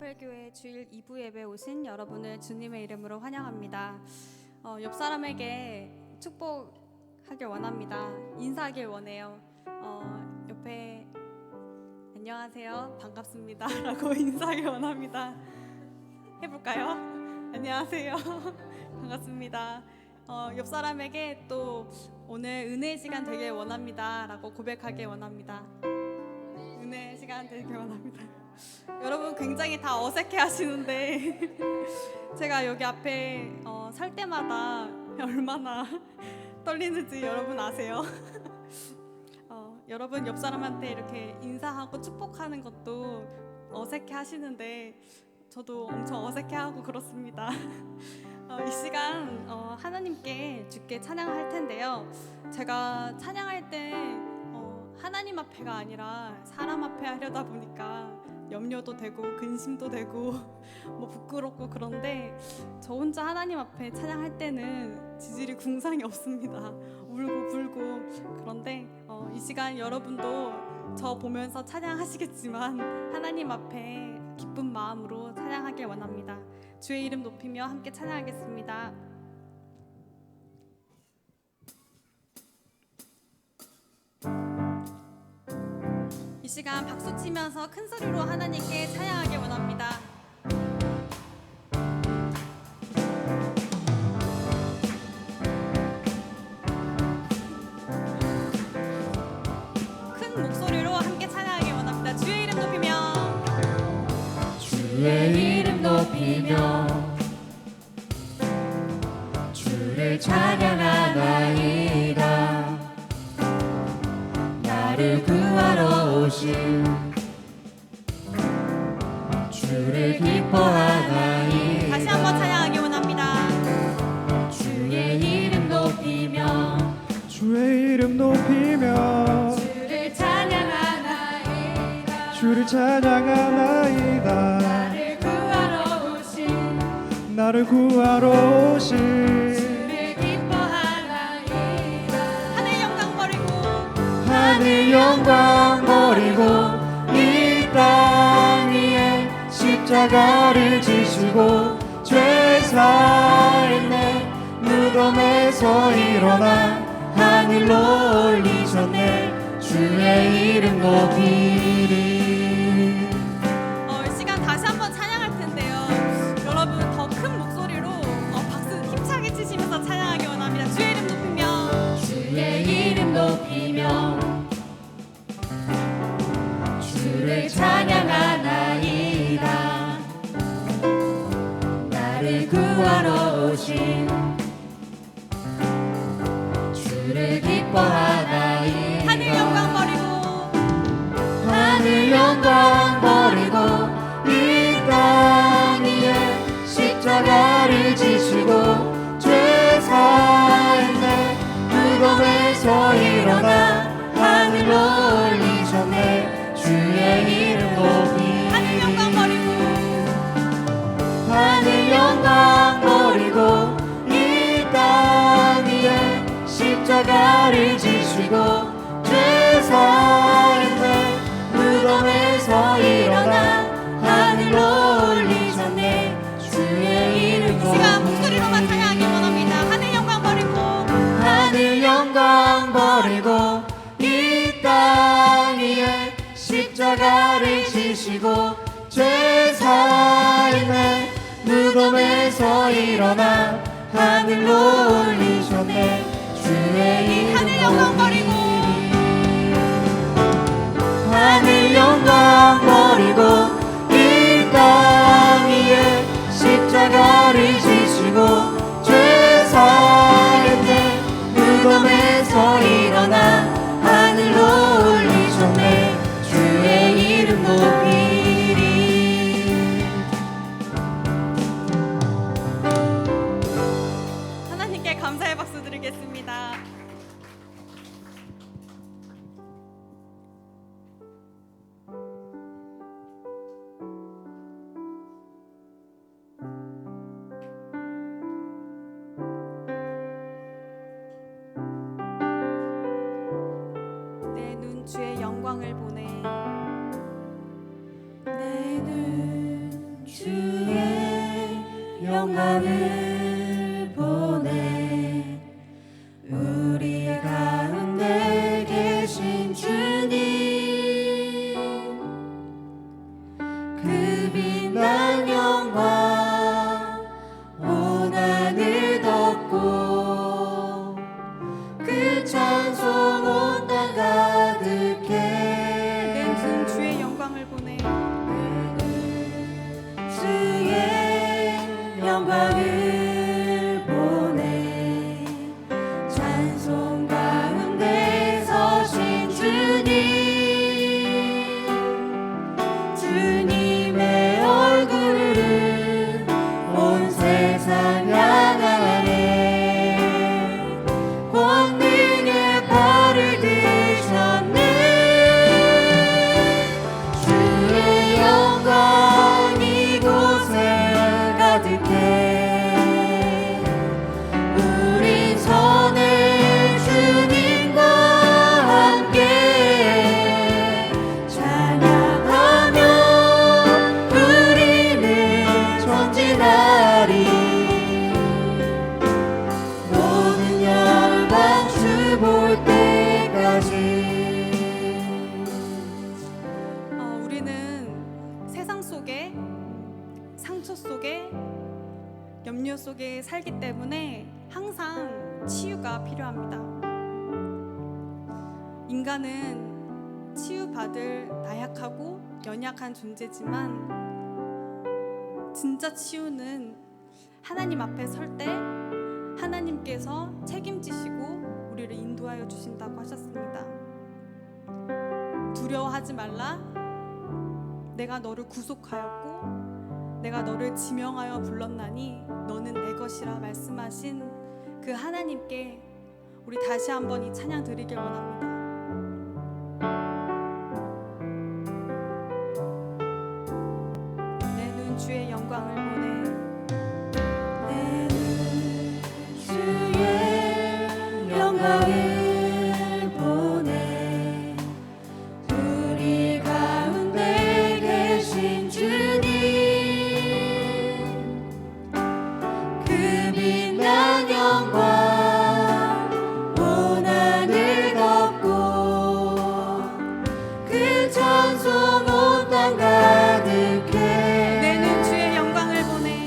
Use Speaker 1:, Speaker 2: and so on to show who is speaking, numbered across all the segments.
Speaker 1: 사랑팔교회 주일 2부 예배 오신 여러분을 주님의 이름으로 환영합니다. 옆 사람에게 축복하길 원합니다. 인사하길 원해요. 옆에 안녕하세요, 반갑습니다 라고 인사하길 원합니다. 해볼까요? 안녕하세요, 반갑습니다. 옆 사람에게 또 오늘 은혜의 시간 되길 원합니다 라고 고백하길 원합니다. 은혜의 시간 되길 원합니다. 여러분 굉장히 다 어색해 하시는데 제가 여기 앞에 설 때마다 얼마나 떨리는지 여러분 아세요? 여러분 옆 사람한테 이렇게 인사하고 축복하는 것도 어색해 하시는데 저도 엄청 어색해 하고 그렇습니다. 이 시간 하나님께 주께 찬양할 텐데요. 제가 찬양할 때 하나님 앞에가 아니라 사람 앞에 하려다 보니까 염려도 되고 근심도 되고 뭐 부끄럽고 그런데 저 혼자 하나님 앞에 찬양할 때는 지질이 궁상이 없습니다. 울고 불고. 그런데 이 시간 여러분도 저 보면서 찬양하시겠지만 하나님 앞에 기쁜 마음으로 찬양하길 원합니다. 주의 이름 높이며 함께 찬양하겠습니다. 이 시간 박수 치면서 큰 소리로 하나님께 찬양하길 원합니다. 큰 목소리로 함께 찬양하길 원합니다. 주의 이름 높이며
Speaker 2: 주의 이름 높이며 주를 찬양하나이다. 나를 구하러 오신 주를 기뻐하나이다.
Speaker 1: 다시 한번 찬양하기 원합니다.
Speaker 2: 주의 이름 높이며
Speaker 3: 주의 이름 높이며
Speaker 2: 주를 찬양하나이다.
Speaker 3: 주를 찬양하나이다.
Speaker 2: 나를 구하러 오신
Speaker 3: 주를 기뻐하나이다.
Speaker 1: 하늘 영광 버리고
Speaker 2: 하늘 영광 버리고 이 땅 위에 십자가를 지시고 죄 사했네. 무덤에서 일어나 하늘로 올리셨네. 주의 이름 높이리.
Speaker 1: 이 시간 다시 한번 찬양할 텐데요. 여러분 더 큰 목소리로 박수 힘차게 치시면서 찬양하기 원합니다. 주의 이름 높이며
Speaker 2: 주의 이름 높이며 주를 찬양하나이다. 나를 구하러 오신 주를 기뻐하나이다.
Speaker 1: 하늘 영광 버리고
Speaker 2: 하늘 영광 버리고 이 땅 위에 십자가를 지시고 죄 사했네. 무덤에서 일어나 하늘로 올리셨네. 주의 이름 높이
Speaker 1: 하늘 영광 버리고
Speaker 2: 하늘 영광 버리고 이 땅 위에 십자가를 지시고 죄 사했네. 무덤에서 일어나 하늘로 올리셨네. 주의 이름
Speaker 1: 이 시간
Speaker 2: 높이
Speaker 1: 목소리로만 찬양하기 원합니다. 하늘 영광 버리고
Speaker 2: 하늘 영광 버리고 이 땅 위에 십자가를 지시고 죄 사했네. 무덤에서 일어나 하늘로 올리셨네. 주의 이름
Speaker 1: 하늘 영광 버리고
Speaker 2: 하늘 영광 버리고 이 땅 위에 십자가를 지시고 죄 사했네. 무덤에서 일어나 하늘로 올리셨네. 주의 이름 높이리.
Speaker 1: 하나님께 감사의 박수 드리겠습니다.
Speaker 2: 영광을 보내 우리 가운데 계신 주님 그 빛난 영광 온 하늘 덮고 그 찬송 온 땅 가득해
Speaker 1: 내는 주의 영광을 보내
Speaker 2: 주의 영광을 보내 찬송 가운데 서신 주님의 얼굴을 온 세상 향하네 권능의 발을 드셨네 주의 영광 이곳에 가득해 우린 선의 주님과 함께 찬양하며 우리는 전진하리 모든 열방 주 볼 때까지
Speaker 1: 우리는 세상 속에 상처 속에 염려 속에 살기 때문에 항상 치유가 필요합니다. 인간은 치유받을 나약하고 연약한 존재지만 진짜 치유는 하나님 앞에 설 때 하나님께서 책임지시고 우리를 인도하여 주신다고 하셨습니다. 두려워하지 말라. 내가 너를 구속하였고 내가 너를 지명하여 불렀나니 너는 내 것이라 말씀하신 그 하나님께 우리 다시 한번 이 찬양 드리길 원합니다. 내 눈 주의 영광을 보내
Speaker 2: 내 눈 주의 영광을 보내 우리 가운데 계신 주님 그 빛난 영광 온 하늘 덮고 그 찬송 온 땅 가득해
Speaker 1: 내 눈 주의 영광을 보내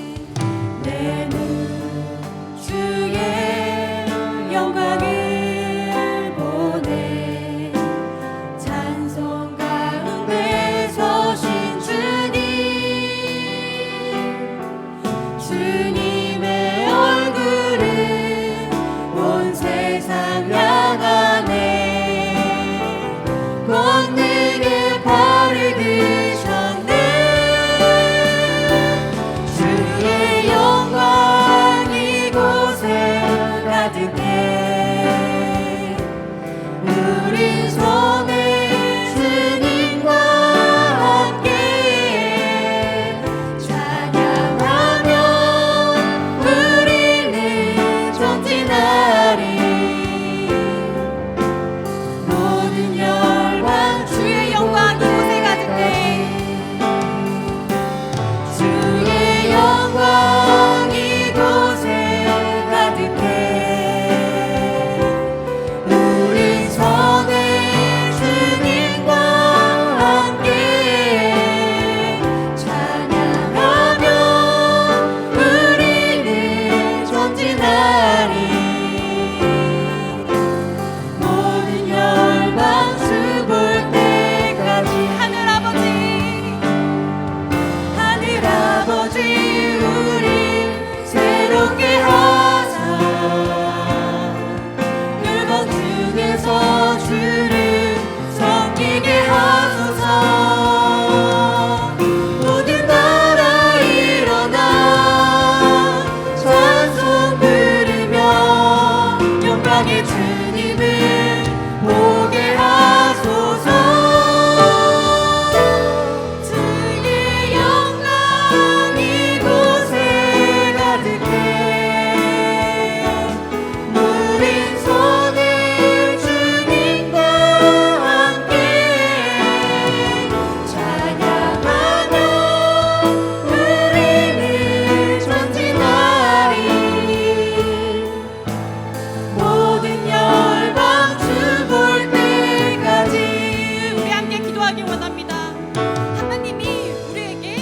Speaker 1: 하나님이 우리에게,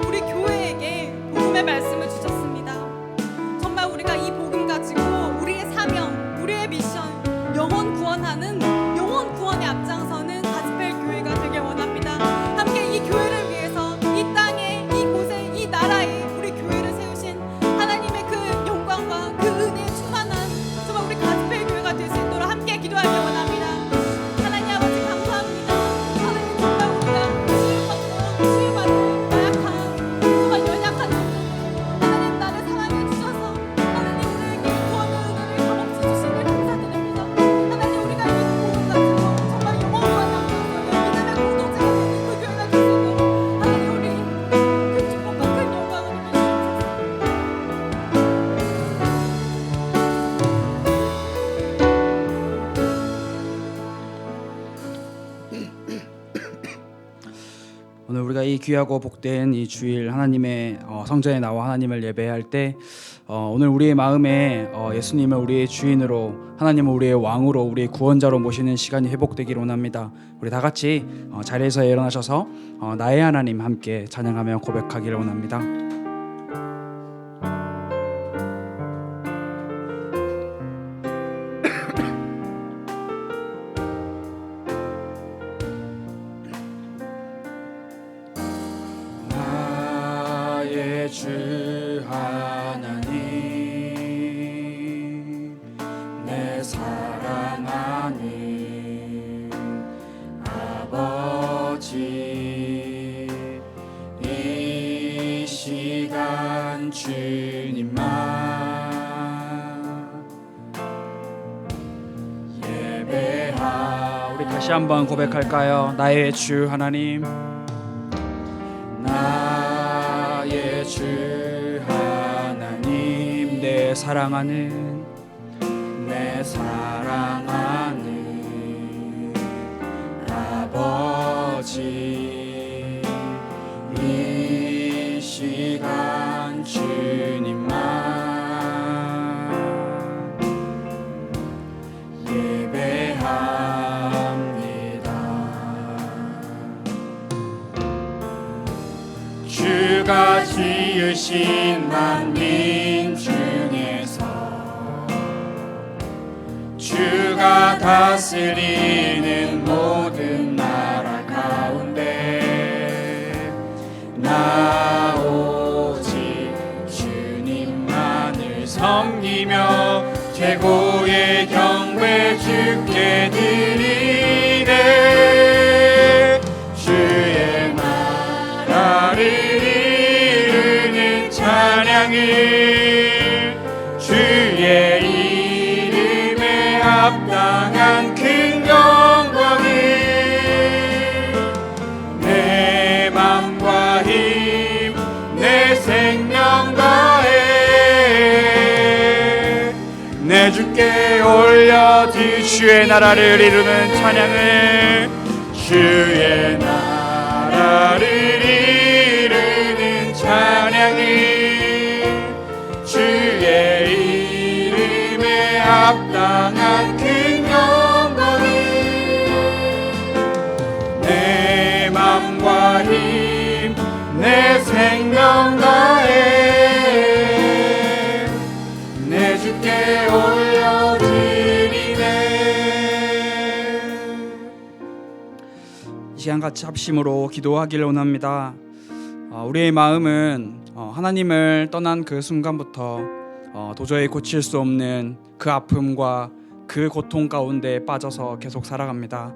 Speaker 1: 우리 교회에게 복음의 말씀을 주셨습니다. 정말 우리가 이 복음 가지고 우리의 사명, 우리의 미션, 영혼 구원하는, 영혼 구원에 앞장서는 가스펠 교회가 되길 원합니다. 함께 이 교회를 위해서 이 땅에, 이곳에, 이 나라에 우리 교회를 세우신 하나님의 그 영광과 그 은혜에 충만한 정말 우리 가스펠 교회가 될 수 있도록 함께 기도하길 원합니다. 하나님 아버지 감사합니다. 하나님 정말 우리가 치유받고 나약한, 정말 연약한 종들, 하나님 나를 사랑해 주셔서 하나님 우리에게 구원의 은혜를 값없이 주시길 감사드립니다. 하나님 우리가 이 복음 가지고 정말 영원한 믿음의 공동체가 되는 그 교회가 될 수 있도록 하나님 우리 큰 축복과 큰 영광을 주시옵소서.
Speaker 4: 오늘 우리가 이 귀하고 복된 이 주일 하나님의 성전에 나와 하나님을 예배할 때 오늘 우리의 마음에 예수님을 우리의 주인으로, 하나님을 우리의 왕으로, 우리의 구원자로 모시는 시간이 회복되기를 원합니다. 우리 다 같이 자리에서 일어나셔서 나의 하나님 함께 찬양하며 고백하기를 원합니다. 나의 주 하나님, 내 사랑하는 아버지, 이 시간 주님만 예배하. 우리 다시 한번 고백할까요? 나의 주 하나님, 나의 주 하나님, 내 사랑하는 아버지, 이 시간 주님만 예배합니다. 주가 지으신 만민 중에서 주가 다스리는 모든 나라 가운데 나 오직 주님만을 섬기며 최고의 경배 주께 드리네. 주의 나라를 이루는 찬양을, 주의 이름에 합당한 큰 영광을 내 맘과 힘, 내 생명 다해 내 주께 올려드. 주의 나라를 이루는 찬양을, 주의 나라를 이루는 찬양을, 주의 이름에 합당한 큰 영광을 내 맘과 힘, 내 생명 다해 내 주께 올려드리네. 이 시간 같이 합심으로 기도하기를 원합니다. 우리의 마음은 하나님을 떠난 그 순간부터 도저히 고칠 수 없는 그 아픔과 그 고통 가운데 빠져서 계속 살아갑니다.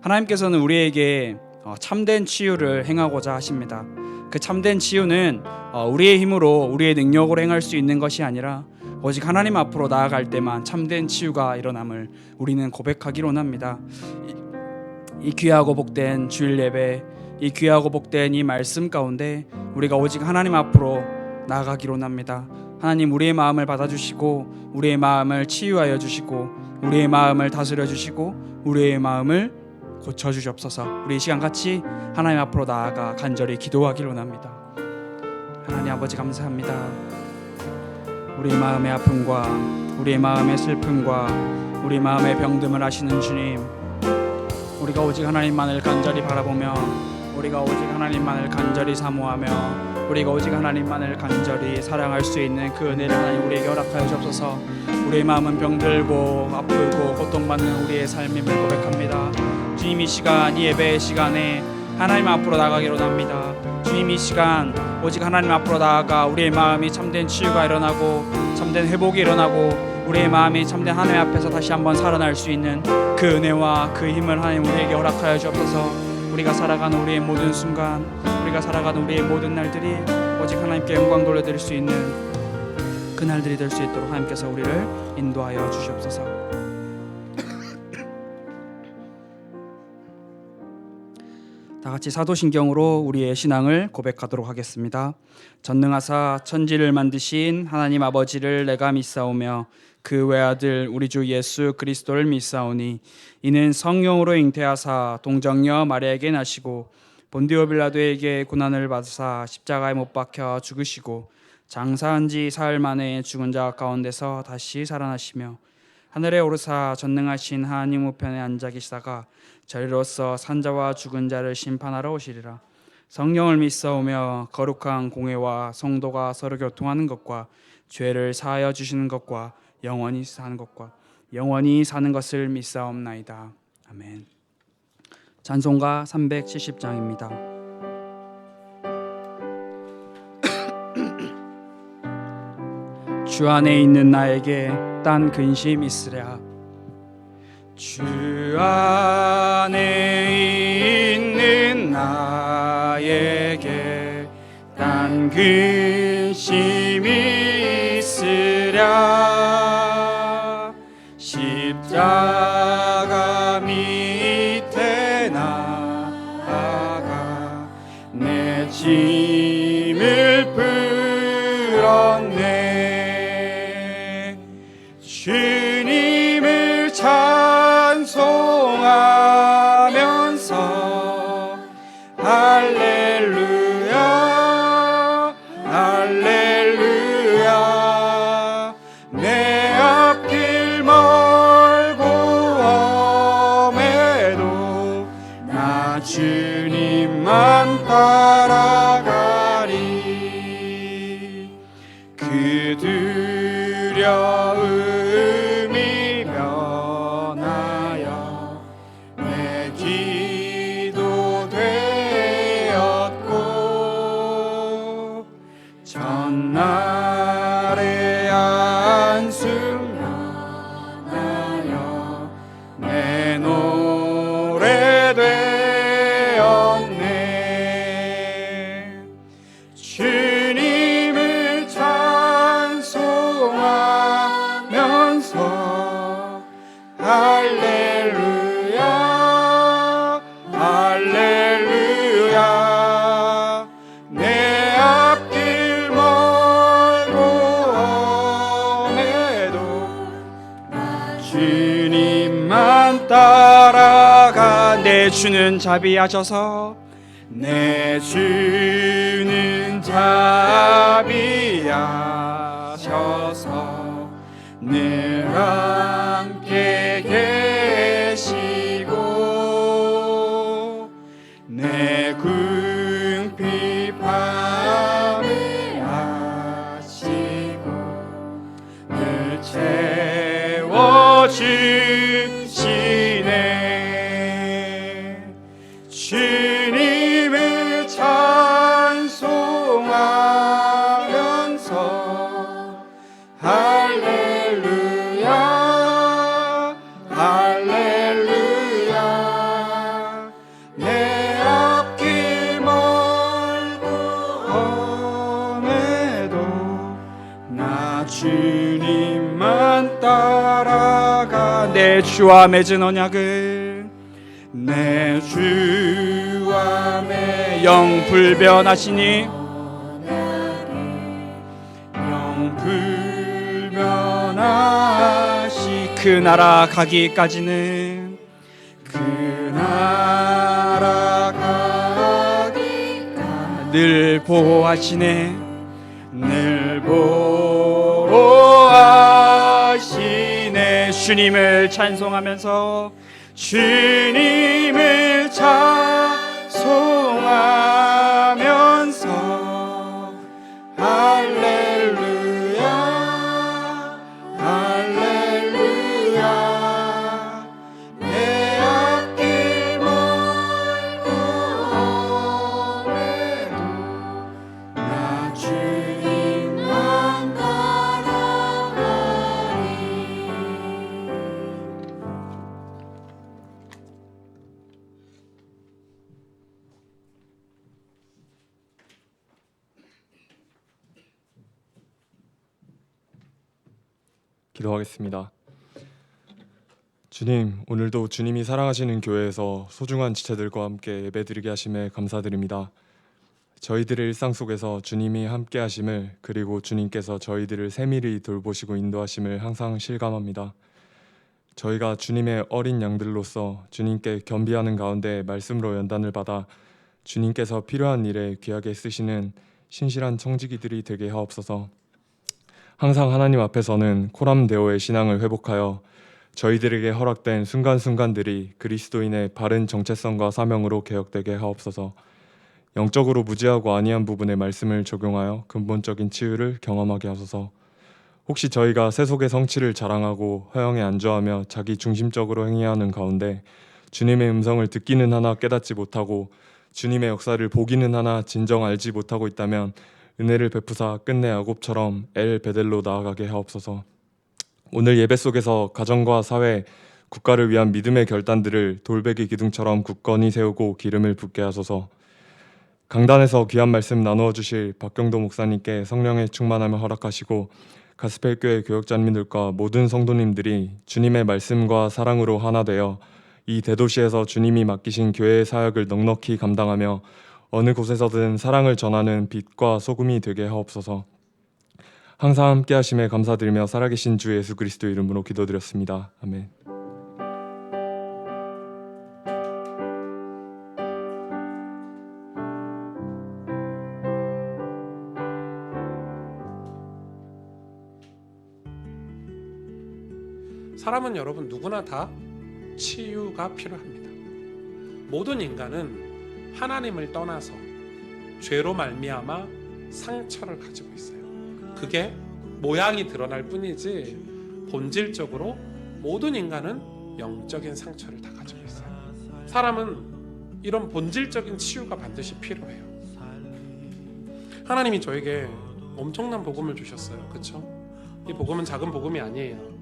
Speaker 4: 하나님께서는 우리에게 참된 치유를 행하고자 하십니다. 그 참된 치유는 우리의 힘으로, 우리의 능력으로 행할 수 있는 것이 아니라 오직 하나님 앞으로 나아갈 때만 참된 치유가 일어남을 우리는 고백하기로 합니다. 이 귀하고 복된 주일 예배, 이 귀하고 복된 이 말씀 가운데 우리가 오직 하나님 앞으로 나아가기로 합니다. 하나님, 우리의 마음을 받아주시고 우리의 마음을 치유하여 주시고 우리의 마음을 다스려 주시고 우리의 마음을 고쳐주시옵소서. 우리 이 시간 같이 하나님 앞으로 나아가 간절히 기도하기로 합니다. 하나님 아버지 감사합니다. 우리 마음의 아픔과 우리의 마음의 슬픔과 우리 마음의 병듦을 아시는 주님, 우리가 오직 하나님만을 간절히 바라보며 우리가 오직 하나님만을 간절히 사모하며 우리가 오직 하나님만을 간절히 사랑할 수 있는 그 은혜를 하나님 우리에게 허락하여 주옵소서. 우리의 마음은 병들고 아프고 고통받는 우리의 삶임을 고백합니다. 주님, 이 시간, 이 예배의 시간에 하나님 앞으로 나가기로 합니다. 주님, 이 시간 오직 하나님 앞으로 나아가 우리의 마음이 참된 치유가 일어나고 참된 회복이 일어나고 우리의 마음이 참된 하나님 앞에서 다시 한번 살아날 수 있는 그 은혜와 그 힘을 하나님 우리에게 허락하여 주옵소서. 우리가 살아가는 우리의 모든 순간, 우리가 살아가는 우리의 모든 날들이 오직 하나님께 영광 돌려드릴 수 있는 그 날들이 될 수 있도록 하나님께서 우리를 인도하여 주시옵소서. 다 같이 사도신경으로 우리의 신앙을 고백하도록 하겠습니다. 전능하사 천지를 만드신 하나님 아버지를 내가 믿사오며 그 외아들 우리 주 예수 그리스도를 믿사오니 이는 성령으로 잉태하사 동정녀 마리아에게 나시고 본디오 빌라도에게 고난을 받으사 십자가에 못 박혀 죽으시고 장사한 지 사흘 만에 죽은 자 가운데서 다시 살아나시며 하늘에 오르사 전능하신 하나님 우편에 앉아 계시다가 저리로서 산자와 죽은 자를 심판하러 오시리라. 성령을 믿사오며 거룩한 공회와 성도가 서로 교통하는 것과 죄를 사하여 주시는 것과 영원히 사는 것을 믿사옵나이다. 아멘. 찬송가 370장입니다. 주 안에 있는 나에게 딴 근심 있으랴. 주 안에 있는 나에게 딴 근심이 있으랴. 십자가 밑에 나아가 내 짐을 풀었네. 주님을 찬송하면서 할렐루야 할렐루야. 내 앞길 멀고 험해도 나 주님만 따라가리. 그 두려움이 면하여 내 기도 되었고 전날의 안숨 면하여 내 노래 되었네. 주님을 찬송하면서 할렐루야 할렐루야. 내 앞길 멀고 험해도 주님만 따라가. 내 주는 자비하셔서 내 주는 자비하셔서 늘 함께 계시고 내 궁핍함을 아시고 늘 채워주시네. 주님을 찬송하면서 할렐루야 할렐루야. 내 앞길 멀고 험해도 나 주님만 따라가. 내 주와 맺은 언약을 내 주와 맺은 영 불변하시니 영 불변하시. 그 나라 가기까지는 그 나라 가기까지 늘 보호하시네. 늘 보호하시네. 주님을 찬송하면서 주님을 찬송하면서
Speaker 5: 기도하겠습니다. 주님, 오늘도 주님이 사랑하시는 교회에서 소중한 지체들과 함께 예배드리게 하심에 감사드립니다. 저희들의 일상 속에서 주님이 함께 하심을, 그리고 주님께서 저희들을 세밀히 돌보시고 인도하심을 항상 실감합니다. 저희가 주님의 어린 양들로서 주님께 겸비하는 가운데 말씀으로 연단을 받아 주님께서 필요한 일에 귀하게 쓰시는 신실한 청지기들이 되게 하옵소서. 항상 하나님 앞에서는 코람데오의 신앙을 회복하여 저희들에게 허락된 순간순간들이 그리스도인의 바른 정체성과 사명으로 개혁되게 하옵소서. 영적으로 무지하고 아니한 부분의 말씀을 적용하여 근본적인 치유를 경험하게 하소서. 혹시 저희가 세속의 성취를 자랑하고 허영에 안주하며 자기 중심적으로 행위하는 가운데 주님의 음성을 듣기는 하나 깨닫지 못하고 주님의 역사를 보기는 하나 진정 알지 못하고 있다면 은혜를 베푸사 끝내 야곱처럼 엘 베델로 나아가게 하옵소서. 오늘 예배 속에서 가정과 사회, 국가를 위한 믿음의 결단들을 돌베개 기둥처럼 굳건히 세우고 기름을 붓게 하소서. 강단에서 귀한 말씀 나누어 주실 박경도 목사님께 성령의 충만함을 허락하시고 가스펠교회 교역자님들과 모든 성도님들이 주님의 말씀과 사랑으로 하나 되어 이 대도시에서 주님이 맡기신 교회의 사역을 넉넉히 감당하며 어느 곳에서든 사랑을 전하는 빛과 소금이 되게 하옵소서. 항상 함께 하심에 감사드리며 살아계신 주 예수 그리스도 이름으로 기도드렸습니다. 아멘.
Speaker 6: 사람은 여러분 누구나 다 치유가 필요합니다. 모든 인간은 하나님을 떠나서 죄로 말미암아 상처를 가지고 있어요. 그게 모양이 드러날 뿐이지 본질적으로 모든 인간은 영적인 상처를 다 가지고 있어요. 사람은 이런 본질적인 치유가 반드시 필요해요. 하나님이 저에게 엄청난 복음을 주셨어요. 그렇죠? 이 복음은 작은 복음이 아니에요.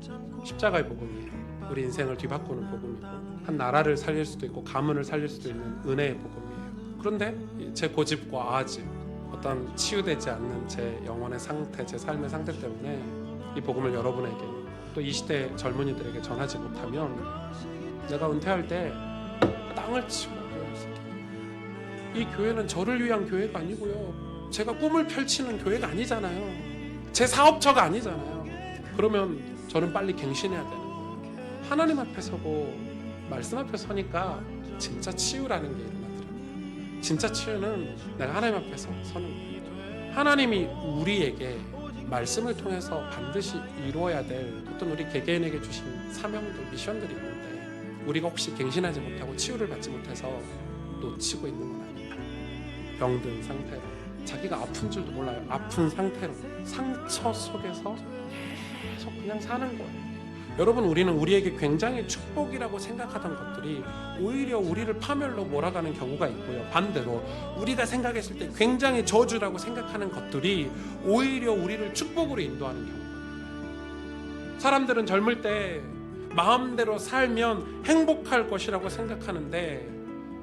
Speaker 6: 십자가의 복음이에요. 우리 인생을 뒤바꾸는 복음이고 한 나라를 살릴 수도 있고 가문을 살릴 수도 있는 은혜의 복음이에요. 그런데 제 고집과 아집, 어떤 치유되지 않는 제 영혼의 상태, 제 삶의 상태 때문에 이 복음을 여러분에게 또 이 시대 젊은이들에게 전하지 못하면 내가 은퇴할 때 땅을 치고 이 교회는 저를 위한 교회가 아니고요, 제가 꿈을 펼치는 교회가 아니잖아요. 제 사업처가 아니잖아요. 그러면 저는 빨리 갱신해야 되는 거예요. 하나님 앞에 서고 말씀 앞에 서니까 진짜 치유라는 게 일어나더라고요. 진짜 치유는 내가 하나님 앞에서 서는 거예요. 하나님이 우리에게 말씀을 통해서 반드시 이루어야 될 어떤 우리 개개인에게 주신 사명들, 미션들이 있는데 우리가 혹시 갱신하지 못하고 치유를 받지 못해서 놓치고 있는 건 아니에요. 병든 상태로, 자기가 아픈 줄도 몰라요. 아픈 상태로 상처 속에서 계속 그냥 사는 거예요. 여러분, 우리는 우리에게 굉장히 축복이라고 생각하던 것들이 오히려 우리를 파멸로 몰아가는 경우가 있고요, 반대로 우리가 생각했을 때 굉장히 저주라고 생각하는 것들이 오히려 우리를 축복으로 인도하는 경우가 있어요. 사람들은 젊을 때 마음대로 살면 행복할 것이라고 생각하는데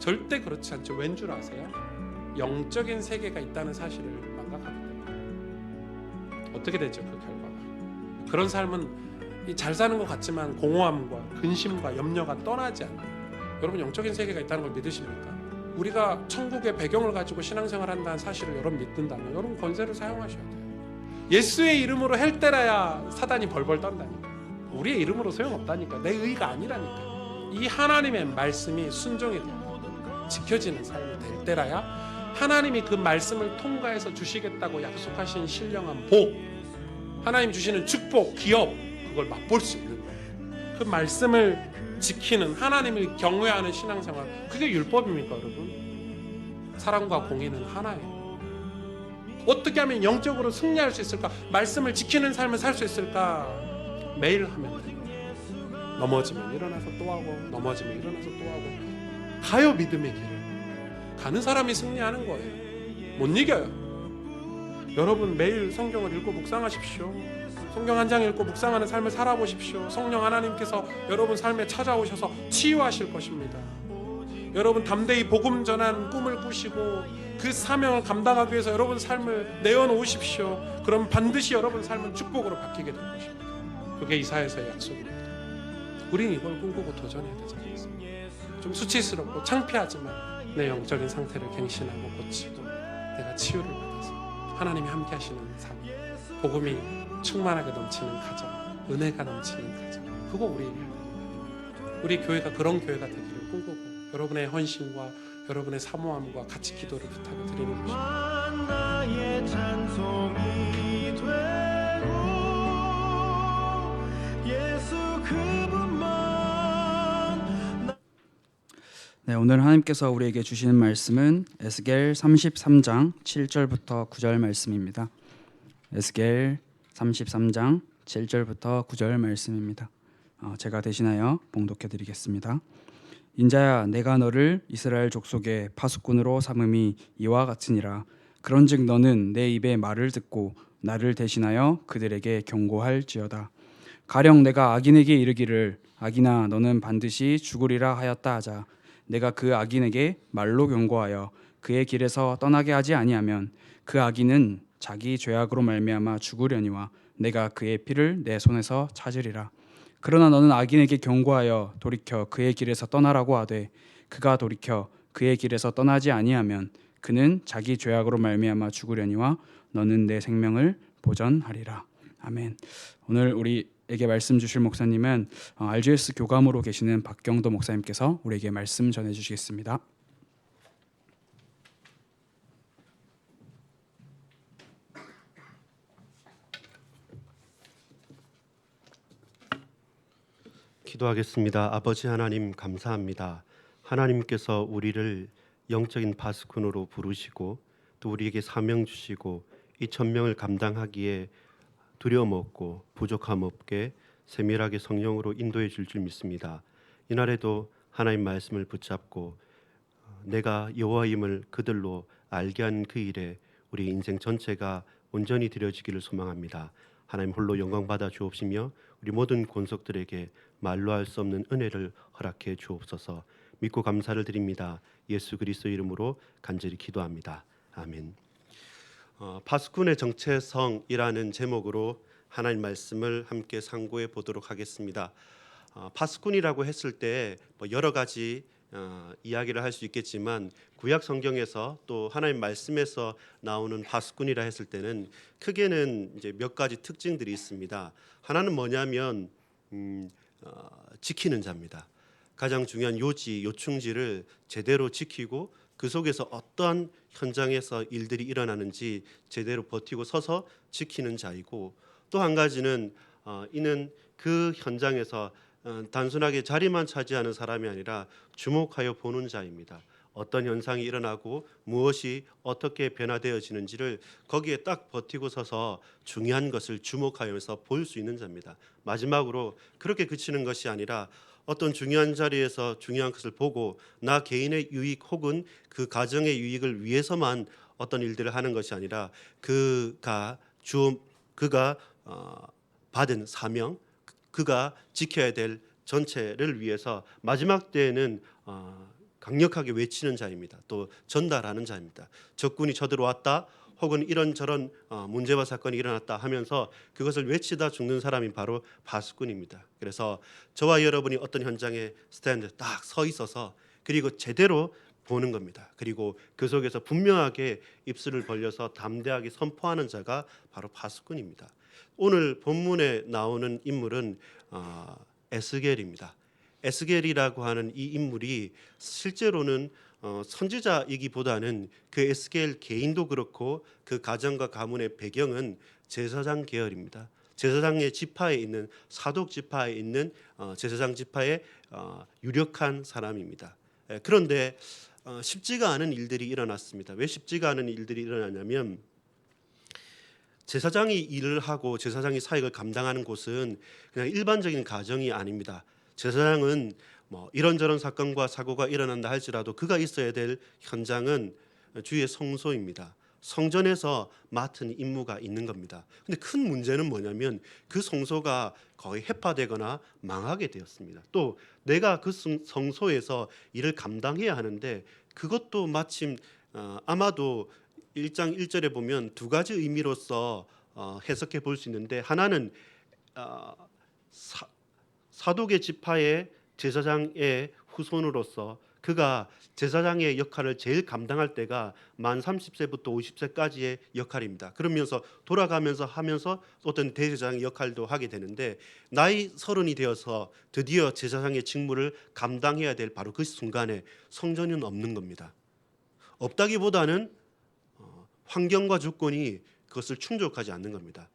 Speaker 6: 절대 그렇지 않죠. 왠 줄 아세요? 영적인 세계가 있다는 사실을 망각하기 때문에. 어떻게 되죠, 그 결과가? 그런 삶은 잘 사는 것 같지만 공허함과 근심과 염려가 떠나지 않는, 여러분 영적인 세계가 있다는 걸 믿으십니까? 우리가 천국의 배경을 가지고 신앙생활 한다는 사실을 여러분 믿는다면 여러분 권세를 사용하셔야 돼요. 예수의 이름으로 헬때라야 사단이 벌벌 떤다니까. 우리의 이름으로 소용없다니까. 내 의가 아니라니까. 이 하나님의 말씀이 순종이 되고 지켜지는 삶이 될 때라야 하나님이 그 말씀을 통과해서 주시겠다고 약속하신 신령한 복, 하나님 주시는 축복, 기업, 그걸 맛볼 수 있는 거예요. 그 말씀을 지키는, 하나님을 경외하는 신앙생활, 그게 율법입니까 여러분? 사랑과 공의는 하나예요. 어떻게 하면 영적으로 승리할 수 있을까? 말씀을 지키는 삶을 살 수 있을까? 매일 하면 돼요. 넘어지면 일어나서 또 하고, 넘어지면 일어나서 또 하고, 가요 믿음의 길을. 가는 사람이 승리하는 거예요. 못 이겨요. 여러분 매일 성경을 읽고 묵상하십시오. 성경 한 장 읽고 묵상하는 삶을 살아보십시오. 성령 하나님께서 여러분 삶에 찾아오셔서 치유하실 것입니다. 여러분 담대히 복음 전한 꿈을 꾸시고 그 사명을 감당하기 위해서 여러분 삶을 내어놓으십시오. 그럼 반드시 여러분 삶은 축복으로 바뀌게 될 것입니다. 그게 이사야서의 약속입니다. 우린 이걸 꿈꾸고 도전해야 되지 않겠습니까? 좀 수치스럽고 창피하지만 내 영적인 상태를 갱신하고 고치고 내가 치유를 받아서 하나님이 함께 하시는 삶, 복음이 충만하게 넘치는 가정, 은혜가 넘치는 가정, 그거 우리 해야 됩니다. 우리 교회가 그런 교회가 되기를 꿈꾸고 여러분의 헌신과 여러분의 사모함과 같이 기도를 부탁을 드리는 것입니다.
Speaker 7: 나의 찬송이 되고 예수 그분만.
Speaker 4: 네, 오늘 하나님께서 우리에게 주시는 말씀은 에스겔 33장 7절부터 9절 말씀입니다. 에스겔 33장 7절부터 9절 말씀입니다. 제가 대신하여 봉독해 드리겠습니다. 인자야, 내가 너를 이스라엘 족속의 파수꾼으로 삼음이 이와 같으니라. 그런즉 너는 내 입의 말을 듣고 나를 대신하여 그들에게 경고할지어다. 가령 내가 악인에게 이르기를 악인아 너는 반드시 죽으리라 하였다 하자. 내가 그 악인에게 말로 경고하여 그의 길에서 떠나게 하지 아니하면 그 악인은 자기 죄악으로 말미암아 죽으려니와 내가 그의 피를 내 손에서 찾으리라. 그러나 너는 악인에게 경고하여 돌이켜 그의 길에서 떠나라고 하되 그가 돌이켜 그의 길에서 떠나지 아니하면 그는 자기 죄악으로 말미암아 죽으려니와 너는 내 생명을 보전하리라. 아멘. 오늘 우리에게 말씀 주실 목사님은 RGS 교감으로 계시는 박경도 목사님께서 우리에게 말씀 전해 주시겠습니다.
Speaker 8: 기도하겠습니다. 아버지 하나님 감사합니다. 하나님께서 우리를 영적인 파수꾼으로 부르시고 또 우리에게 사명 주시고 이 천명을 감당하기에 두려움 없고 부족함 없게 세밀하게 성령으로 인도해 줄 믿습니다. 이날에도 하나님 말씀을 붙잡고 내가 여호와임을 그들로 알게 하는 그 일에 우리 인생 전체가 온전히 드려지기를 소망합니다. 하나님 홀로 영광 받아 주옵시며 우리 모든 권속들에게 말로 할 수 없는 은혜를 허락해 주옵소서. 믿고 감사를 드립니다. 예수 그리스도 이름으로 간절히 기도합니다. 아멘. 파수꾼의 정체성이라는 제목으로 하나님 말씀을 함께 상고해 보도록 하겠습니다. 파수꾼이라고 했을 때 여러 가지 이야기를 할 수 있겠지만 구약 성경에서 또 하나님 말씀에서 나오는 파수꾼이라 했을 때는 크게는 이제 몇 가지 특징들이 있습니다. 하나는 뭐냐면 지키는 자입니다. 가장 중요한 요충지를 제대로 지키고 그 속에서 어떠한 현장에서 일들이 일어나는지 제대로 버티고 서서 지키는 자이고, 또 한 가지는 이는 그 현장에서 단순하게 자리만 차지하는 사람이 아니라 주목하여 보는 자입니다. 어떤 현상이 일어나고 무엇이 어떻게 변화되어지는지를 거기에 딱 버티고 서서 중요한 것을 주목하여서 볼 수 있는 자입니다. 마지막으로 그렇게 그치는 것이 아니라 어떤 중요한 자리에서 중요한 것을 보고 나 개인의 유익 혹은 그 가정의 유익을 위해서만 어떤 일들을 하는 것이 아니라 그가 받은 사명, 그가 지켜야 될 전체를 위해서 마지막 때에는 강력하게 외치는 자입니다. 또 전달하는 자입니다. 적군이 쳐들어왔다 혹은 이런저런 문제와 사건이 일어났다 하면서 그것을 외치다 죽는 사람이 바로 파수꾼입니다. 그래서 저와 여러분이 어떤 현장에 스탠드 딱 서 있어서 그리고 제대로 보는 겁니다. 그리고 그 속에서 분명하게 입술을 벌려서 담대하게 선포하는 자가 바로 파수꾼입니다. 오늘 본문에 나오는 인물은 에스겔입니다. 에스겔이라고 하는 이 인물이 실제로는 선지자이기보다는 그 에스겔 개인도 그렇고 그 가정과 가문의 배경은 제사장 계열입니다. 제사장의 지파에 있는 사독 지파에 있는 제사장 지파의 유력한 사람입니다. 그런데 쉽지가 않은 일들이 일어났습니다. 왜 쉽지가 않은 일들이 일어났냐면 제사장이 일을 하고 제사장이 사역을 감당하는 곳은 그냥 일반적인 가정이 아닙니다. 제사장은 이런저런 사건과 사고가 일어난다 할지라도 그가 있어야 될 현장은 주의 성소입니다. 성전에서 맡은 임무가 있는 겁니다. 근데 큰 문제는 뭐냐면 그 성소가 거의 해파되거나 망하게 되었습니다. 또 내가 그 성소에서 일을 감당해야 하는데 그것도 마침 아마도 1장 1절에 보면 두 가지 의미로서 해석해 볼 수 있는데, 하나는 사독의 지파의 제사장의 후손으로서 그가 제사장의 역할을 제일 감당할 때가 만 30세부터 50세까지의 역할입니다. 그러면서 돌아가면서 하면서 어떤 대제사장의 역할도 하게 되는데 나이 30이 되어서 드디어 제사장의 직무를 감당해야 될 바로 그 순간에 성전은 없는 겁니다. 없다기보다는 환경과 조건이 그것을 충족하지 않는 겁니다.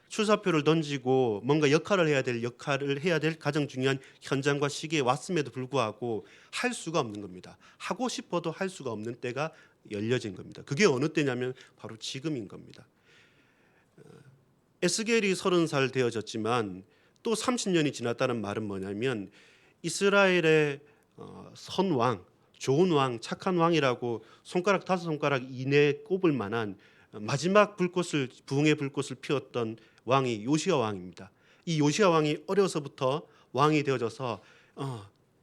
Speaker 8: 출사표를 던지고 뭔가 역할을 해야 될 가장 중요한 현장과 시기에 왔음에도 불구하고 할 수가 없는 겁니다. 하고 싶어도 할 수가 없는 때가 열려진 겁니다. 그게 어느 때냐면 바로 지금인 겁니다. 에스겔이 30살 되어졌지만 또 30년이 지났다는 말은 뭐냐면 이스라엘의 선왕, 좋은 왕, 착한 왕이라고 손가락 5손가락 이내에 꼽을 만한 마지막 부흥의 불꽃을 피웠던 왕이 요시야 왕입니다. 이 요시야 왕이 어려서부터 왕이 되어져서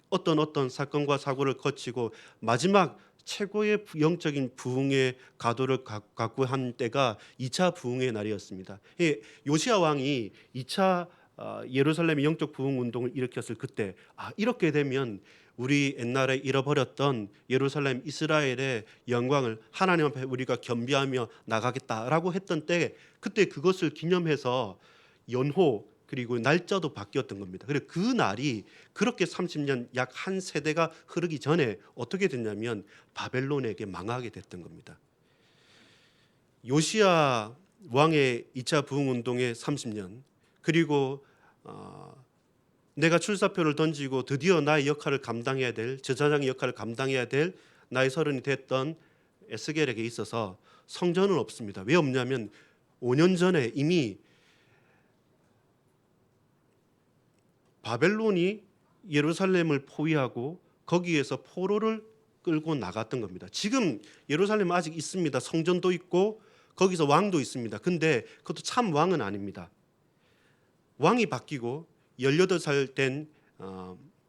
Speaker 8: 어떤 사건과 사고를 거치고 마지막 최고의 영적인 부흥의 가도를 갖고 한 때가 2차 부흥의 날이었습니다. 요시야 왕이 2차 예루살렘의 영적 부흥 운동을 일으켰을 그때 이렇게 되면 우리 옛날에 잃어버렸던 예루살렘 이스라엘의 영광을 하나님 앞에 우리가 겸비하며 나가겠다라고 했던 때 그때 그것을 기념해서 연호 그리고 날짜도 바뀌었던 겁니다. 그래서 그 날이 그렇게 30년 약 한 세대가 흐르기 전에 어떻게 됐냐면 바벨론에게 망하게 됐던 겁니다. 요시야 왕의 2차 부흥 운동의 30년 그리고 내가 출사표를 던지고 드디어 나의 역할을 감당해야 될 제사장의 역할을 감당해야 될 나이 30이 됐던 에스겔에게 있어서 성전은 없습니다. 왜 없냐면 5년 전에 이미 바벨론이 예루살렘을 포위하고 거기에서 포로를 끌고 나갔던 겁니다. 지금 예루살렘 아직 있습니다. 성전도 있고 거기서 왕도 있습니다. 근데 그것도 참 왕은 아닙니다. 왕이 바뀌고 18살 된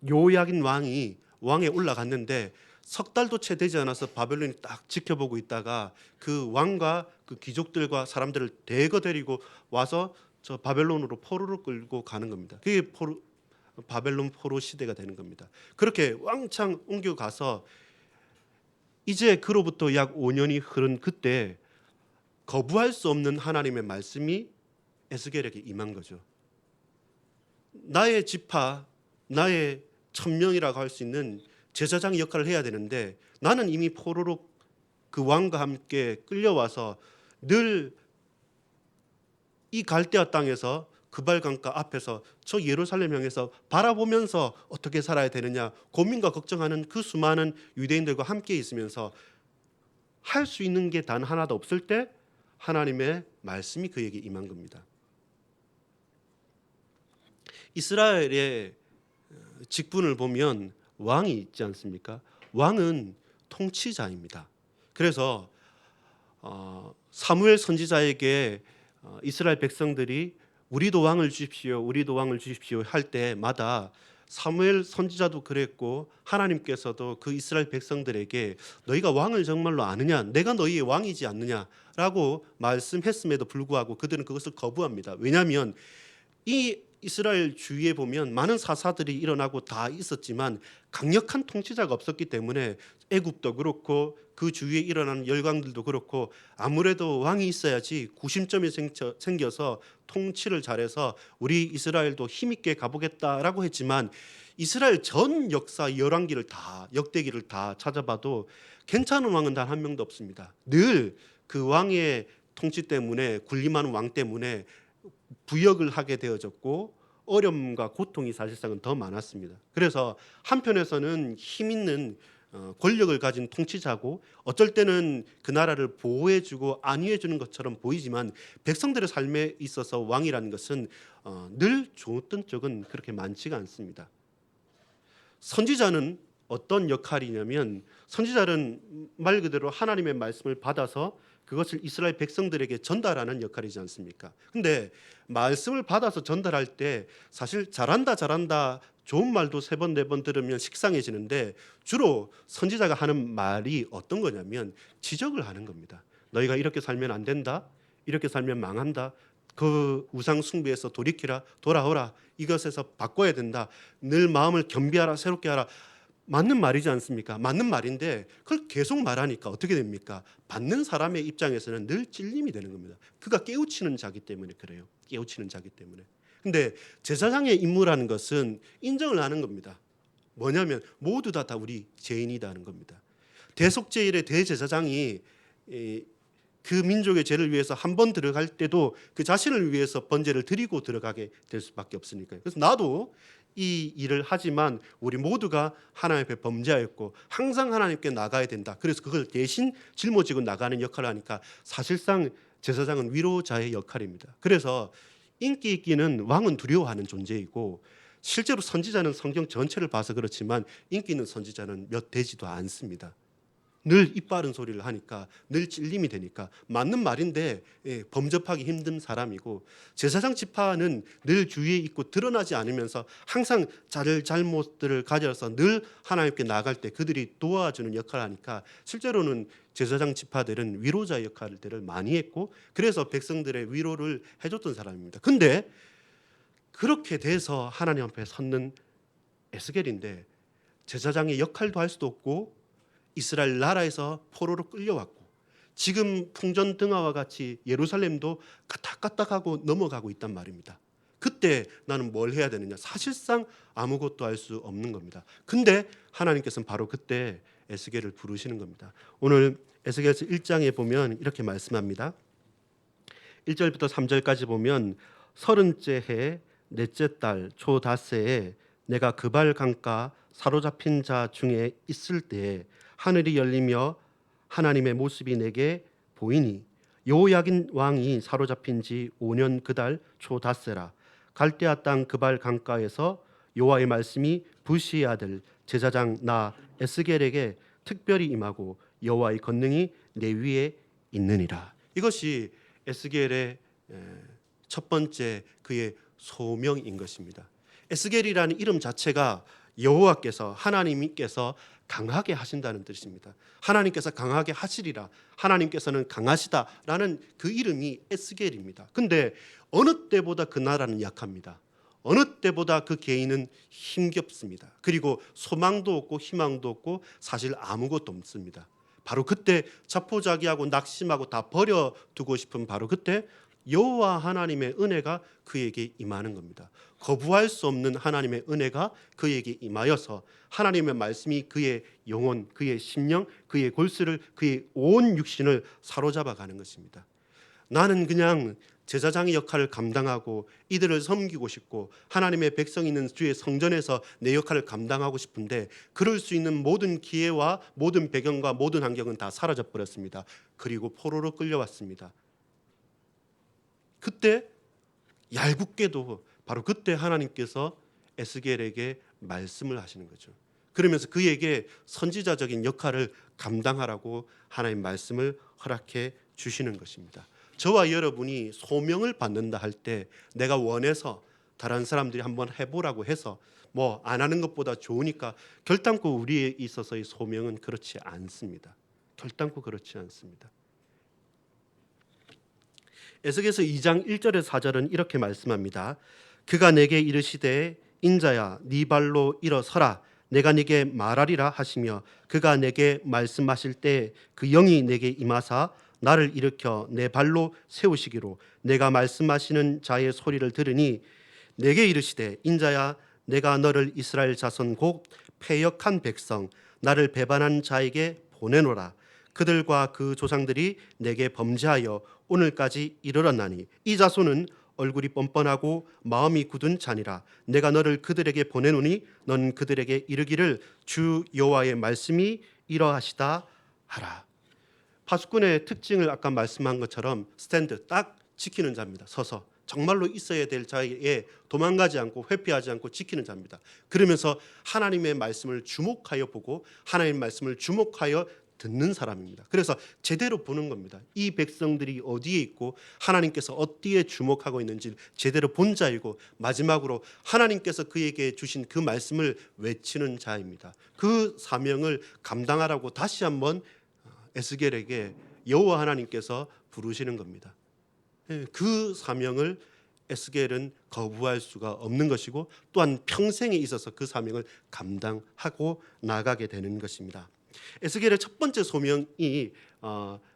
Speaker 8: 요야긴 왕이 왕에 올라갔는데 석 달도 채 되지 않아서 바벨론이 딱 지켜보고 있다가 그 왕과 그 귀족들과 사람들을 대거 데리고 와서 저 바벨론으로 포로를 끌고 가는 겁니다. 그게 바벨론 포로 시대가 되는 겁니다. 그렇게 왕창 옮겨가서 이제 그로부터 약 5년이 흐른 그때 거부할 수 없는 하나님의 말씀이 에스겔에게 임한 거죠. 나의 지파, 나의 천명이라고 할 수 있는 제사장 역할을 해야 되는데 나는 이미 포로로 그 왕과 함께 끌려와서 늘 이 갈대아 땅에서 그발강가 앞에서 저 예루살렘 향해서 바라보면서 어떻게 살아야 되느냐 고민과 걱정하는 그 수많은 유대인들과 함께 있으면서 할 수 있는 게 단 하나도 없을 때 하나님의 말씀이 그에게 임한 겁니다. 이스라엘의 직분을 보면 왕이 있지 않습니까? 왕은 통치자입니다. 그래서 사무엘 선지자에게 이스라엘 백성들이 우리도 왕을 주십시오, 우리도 왕을 주십시오 할 때마다 사무엘 선지자도 그랬고 하나님께서도 그 이스라엘 백성들에게 너희가 왕을 정말로 아느냐? 내가 너희의 왕이지 않느냐라고 말씀했음에도 불구하고 그들은 그것을 거부합니다. 왜냐하면 이 이스라엘 주위에 보면 많은 사사들이 일어나고 다 있었지만 강력한 통치자가 없었기 때문에 애굽도 그렇고 그 주위에 일어나는 열강들도 그렇고 아무래도 왕이 있어야지 구심점이 생겨서 통치를 잘해서 우리 이스라엘도 힘있게 가보겠다라고 했지만 이스라엘 전 역사 열왕기를 다 역대기를 다 찾아봐도 괜찮은 왕은 단 한 명도 없습니다. 늘 그 왕의 통치 때문에 군림하는 왕 때문에 부역을 하게 되어졌고 어려움과 고통이 사실상은 더 많았습니다. 그래서 한편에서는 힘 있는 권력을 가진 통치자고 어쩔 때는 그 나라를 보호해주고 안위해주는 것처럼 보이지만 백성들의 삶에 있어서 왕이라는 것은 늘 좋았던 적은 그렇게 많지가 않습니다. 선지자는 어떤 역할이냐면 선지자는 말 그대로 하나님의 말씀을 받아서 그것을 이스라엘 백성들에게 전달하는 역할이지 않습니까? 근데 말씀을 받아서 전달할 때 사실 잘한다 좋은 말도 3번 4번 들으면 식상해지는데 주로 선지자가 하는 말이 어떤 거냐면 지적을 하는 겁니다. 너희가 이렇게 살면 안 된다, 이렇게 살면 망한다, 그 우상 숭배에서 돌이키라, 돌아오라, 이것에서 바꿔야 된다, 늘 마음을 겸비하라, 새롭게 하라. 맞는 말이지 않습니까? 맞는 말인데 그걸 계속 말하니까 어떻게 됩니까? 받는 사람의 입장에서는 늘 찔림이 되는 겁니다. 그가 깨우치는 자기 때문에 그래요. 깨우치는 자기 때문에. 근데 제사장의 임무라는 것은 인정을 하는 겁니다. 뭐냐면 모두 다 우리 죄인이다는 겁니다. 대속죄일의 대제사장이 그 민족의 죄를 위해서 한 번 들어갈 때도 그 자신을 위해서 번제를 드리고 들어가게 될 수밖에 없으니까요. 그래서 나도 이 일을 하지만 우리 모두가 하나님 앞에 범죄하였고 항상 하나님께 나가야 된다. 그래서 그걸 대신 짊어지고 나가는 역할을 하니까 사실상 제사장은 위로자의 역할입니다. 그래서 인기 있기는 왕은 두려워하는 존재이고 실제로 선지자는 성경 전체를 봐서 그렇지만 인기 있는 선지자는 몇 되지도 않습니다. 늘 입 바른 소리를 하니까 늘 찔림이 되니까 맞는 말인데 범접하기 힘든 사람이고, 제사장 지파는 늘 주위에 있고 드러나지 않으면서 항상 잘못들을 가져서 늘 하나님께 나갈 때 그들이 도와주는 역할을 하니까 실제로는 제사장 지파들은 위로자 역할들을 많이 했고 그래서 백성들의 위로를 해줬던 사람입니다. 근데 그렇게 돼서 하나님 앞에 섰는 에스겔인데 제사장의 역할도 할 수도 없고 이스라엘 나라에서 포로로 끌려왔고 지금 풍전등화와 같이 예루살렘도 까딱까딱하고 넘어가고 있단 말입니다. 그때 나는 뭘 해야 되느냐? 사실상 아무것도 할 수 없는 겁니다. 근데 하나님께서는 바로 그때 에스겔을 부르시는 겁니다. 오늘 에스겔서 1장에 보면 이렇게 말씀합니다. 1절부터 3절까지 보면 30째 해 넷째 달 초닷새에 내가 그발 강가 사로잡힌 자 중에 있을 때에 하늘이 열리며 하나님의 모습이 내게 보이니 여호야긴 왕이 사로잡힌 지 5년 그달 초닷새라. 갈대아 땅 그발 강가에서 여호와의 말씀이 부시의 아들 제사장 나 에스겔에게 특별히 임하고 여호와의 권능이 내 위에 있느니라. 이것이 에스겔의 첫 번째 그의 소명인 것입니다. 에스겔이라는 이름 자체가 여호와께서 하나님께서 강하게 하신다는 뜻입니다. 하나님께서 강하게 하시리라, 하나님께서는 강하시다라는 그 이름이 에스겔입니다. 근데 어느 때보다 그 나라는 약합니다. 어느 때보다 그 개인은 힘겹습니다. 그리고 소망도 없고 희망도 없고 사실 아무것도 없습니다. 바로 그때 자포자기하고 낙심하고 다 버려두고 싶은 바로 그때 여호와 하나님의 은혜가 그에게 임하는 겁니다. 거부할 수 없는 하나님의 은혜가 그에게 임하여서 하나님의 말씀이 그의 영혼, 그의 심령, 그의 골수를, 그의 온 육신을 사로잡아 가는 것입니다. 나는 그냥 제사장의 역할을 감당하고 이들을 섬기고 싶고 하나님의 백성이 있는 주의 성전에서 내 역할을 감당하고 싶은데 그럴 수 있는 모든 기회와 모든 배경과 모든 환경은 다 사라져 버렸습니다. 그리고 포로로 끌려왔습니다. 그때 얄궂게도 바로 그때 하나님께서 에스겔에게 말씀을 하시는 거죠. 그러면서 그에게 선지자적인 역할을 감당하라고 하나님 말씀을 허락해 주시는 것입니다. 저와 여러분이 소명을 받는다 할 때 내가 원해서 다른 사람들이 한번 해보라고 해서 뭐 안 하는 것보다 좋으니까 결단코 우리에 있어서의 소명은 그렇지 않습니다. 결단코 그렇지 않습니다. 에스겔서 2장 1절에서 4절은 이렇게 말씀합니다. 그가 내게 이르시되 인자야 네 발로 일어서라 내가 네게 말하리라 하시며 그가 내게 말씀하실 때 그 영이 내게 임하사 나를 일으켜 내 발로 세우시기로 내가 말씀하시는 자의 소리를 들으니 내게 이르시되 인자야 내가 너를 이스라엘 자손 곧 패역한 백성 나를 배반한 자에게 보내노라. 그들과 그 조상들이 내게 범죄하여 오늘까지 이르렀나니 이 자손은 얼굴이 뻔뻔하고 마음이 굳은 자니라. 내가 너를 그들에게 보내노니 넌 그들에게 이르기를 주 여호와의 말씀이 이러하시다 하라. 파수꾼의 특징을 아까 말씀한 것처럼 스탠드 딱 지키는 자입니다. 서서 정말로 있어야 될 자에 도망가지 않고 회피하지 않고 지키는 자입니다. 그러면서 하나님의 말씀을 주목하여 보고 하나님의 말씀을 주목하여 듣는 사람입니다. 그래서 제대로 보는 겁니다. 이 백성들이 어디에 있고 하나님께서 어디에 주목하고 있는지 제대로 본 자이고 마지막으로 하나님께서 그에게 주신 그 말씀을 외치는 자입니다. 그 사명을 감당하라고 다시 한번 에스겔에게 여호와 하나님께서 부르시는 겁니다. 그 사명을 에스겔은 거부할 수가 없는 것이고 또한 평생에 있어서 그 사명을 감당하고 나가게 되는 것입니다. 에스겔의 첫 번째 소명이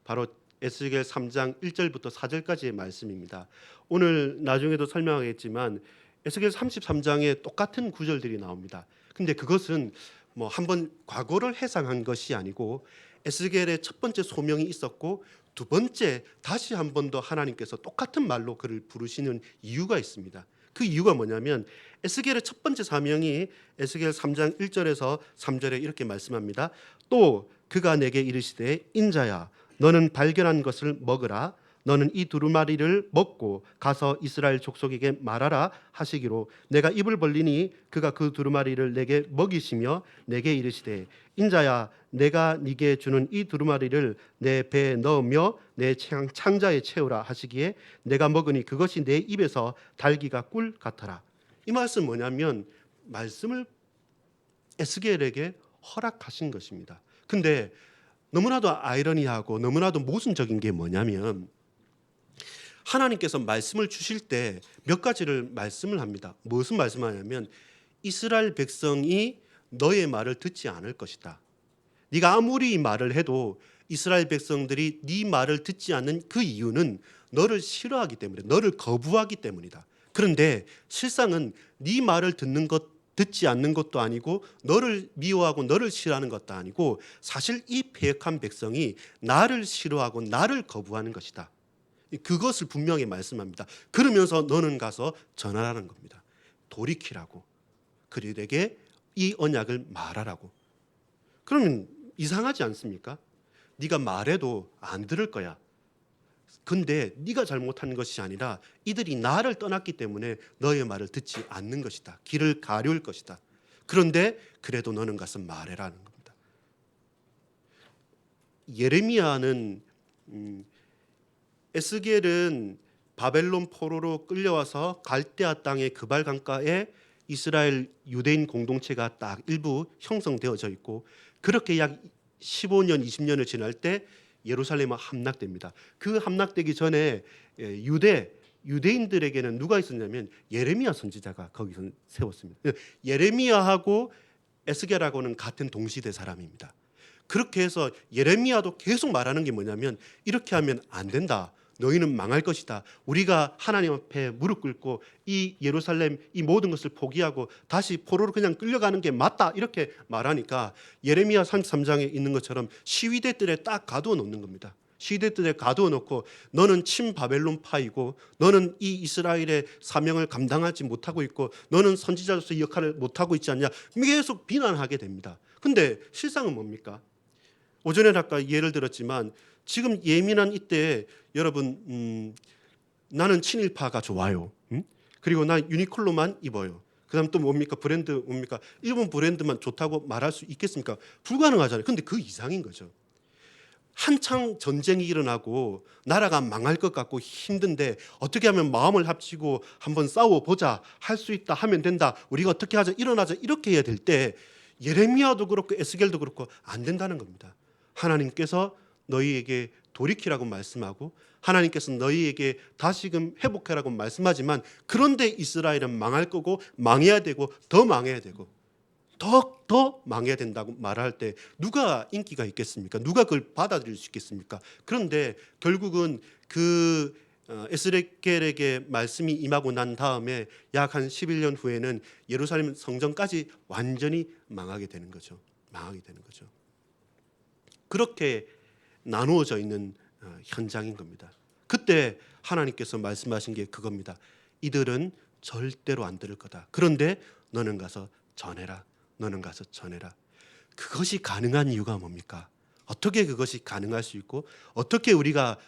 Speaker 8: 바로 에스겔 3장 1절부터 4절까지의 말씀입니다. 오늘 나중에도 설명하겠지만 에스겔 33장에 똑같은 구절들이 나옵니다. 근데 그것은 뭐 한번 과거를 해상한 것이 아니고 에스겔의 첫 번째 소명이 있었고 두 번째 다시 한 번 더 하나님께서 똑같은 말로 그를 부르시는 이유가 있습니다. 그 이유가 뭐냐면 에스겔의 첫 번째 사명이 에스겔 3장 1절에서 3절에 이렇게 말씀합니다. 또 그가 내게 이르시되 인자야 너는 발견한 것을 먹으라. 너는 이 두루마리를 먹고 가서 이스라엘 족속에게 말하라 하시기로 내가 입을 벌리니 그가 그 두루마리를 내게 먹이시며 내게 이르시되 인자야 내가 네게 주는 이 두루마리를 내 배에 넣으며 내 창자에 채우라 하시기에 내가 먹으니 그것이 내 입에서 달기가 꿀 같더라. 이 말씀 뭐냐면 말씀을 에스겔에게 허락하신 것입니다. 근데 너무나도 아이러니하고 너무나도 모순적인 게 뭐냐면 하나님께서 말씀을 주실 때 몇 가지를 말씀을 합니다. 무슨 말씀하냐면 이스라엘 백성이 너의 말을 듣지 않을 것이다. 네가 아무리 말을 해도 이스라엘 백성들이 네 말을 듣지 않는 그 이유는 너를 싫어하기 때문에 너를 거부하기 때문이다. 그런데 실상은 네 말을 듣지 않는 것도 아니고 너를 미워하고 너를 싫어하는 것도 아니고 사실 이 패역한 백성이 나를 싫어하고 나를 거부하는 것이다. 그것을 분명히 말씀합니다. 그러면서 너는 가서 전하라는 겁니다. 돌이키라고. 그들에게 이 언약을 말하라고. 그러면 이상하지 않습니까? 네가 말해도 안 들을 거야. 근데 네가 잘못한 것이 아니라 이들이 나를 떠났기 때문에 너의 말을 듣지 않는 것이다. 귀를 가려울 것이다. 그런데 그래도 너는 가서 말해라는 겁니다. 예레미야는 에스겔은 바벨론 포로로 끌려와서 갈대아 땅의 그발 강가에 이스라엘 유대인 공동체가 딱 일부 형성되어져 있고 그렇게 약 15년 20년을 지날 때 예루살렘은 함락됩니다. 그 함락되기 전에 유대인들에게는 누가 있었냐면 예레미야 선지자가 거기서 세웠습니다. 예레미야하고 에스겔하고는 같은 동시대 사람입니다. 그렇게 해서 예레미야도 계속 말하는 게 뭐냐면 이렇게 하면 안 된다. 너희는 망할 것이다. 우리가 하나님 앞에 무릎 꿇고 이 예루살렘 이 모든 것을 포기하고 다시 포로로 그냥 끌려가는 게 맞다. 이렇게 말하니까 예레미야 33장에 있는 것처럼 시위대들에 딱 가두어 놓는 겁니다. 시위대들에 가두어 놓고 너는 친 바벨론파이고 너는 이 이스라엘의 사명을 감당하지 못하고 있고 너는 선지자로서의 역할을 못하고 있지 않냐. 계속 비난하게 됩니다. 근데 실상은 뭡니까? 오전에 아까 예를 들었지만 지금 예민한 이때에 여러분 나는 친일파가 좋아요. 그리고 난 유니클로만 입어요. 그다음 또 뭡니까? 브랜드 뭡니까? 일본 브랜드만 좋다고 말할 수 있겠습니까? 불가능하잖아요. 근데 그 이상인 거죠. 한창 전쟁이 일어나고 나라가 망할 것 같고 힘든데 어떻게 하면 마음을 합치고 한번 싸워보자. 할 수 있다 하면 된다. 우리가 어떻게 하자 일어나자 이렇게 해야 될 때 예레미야도 그렇고 에스겔도 그렇고 안 된다는 겁니다. 하나님께서 너희에게 돌이키라고 말씀하고 하나님께서 너희에게 다시금 회복하라고 말씀하지만 그런데 이스라엘은 망할 거고 망해야 되고 더 망해야 되고 더 망해야 된다고 말할 때 누가 인기가 있겠습니까? 누가 그걸 받아들일 수 있겠습니까? 그런데 결국은 그 에스겔에게 말씀이 임하고 난 다음에 약 한 11년 후에는 예루살렘 성전까지 완전히 망하게 되는 거죠. 망하게 되는 거죠. 그렇게 나누어져 있는 현장인 겁니다. 그때 하나님께서 말씀하신 게 그겁니다. 이들은 절대로 안 들을 거다. 그런데 너는 가서 전해라. 너는 가서 전해라. 그것이 가능한 이유가 뭡니까? 어떻게 그것이 가능할 수 있고 어떻게 우리가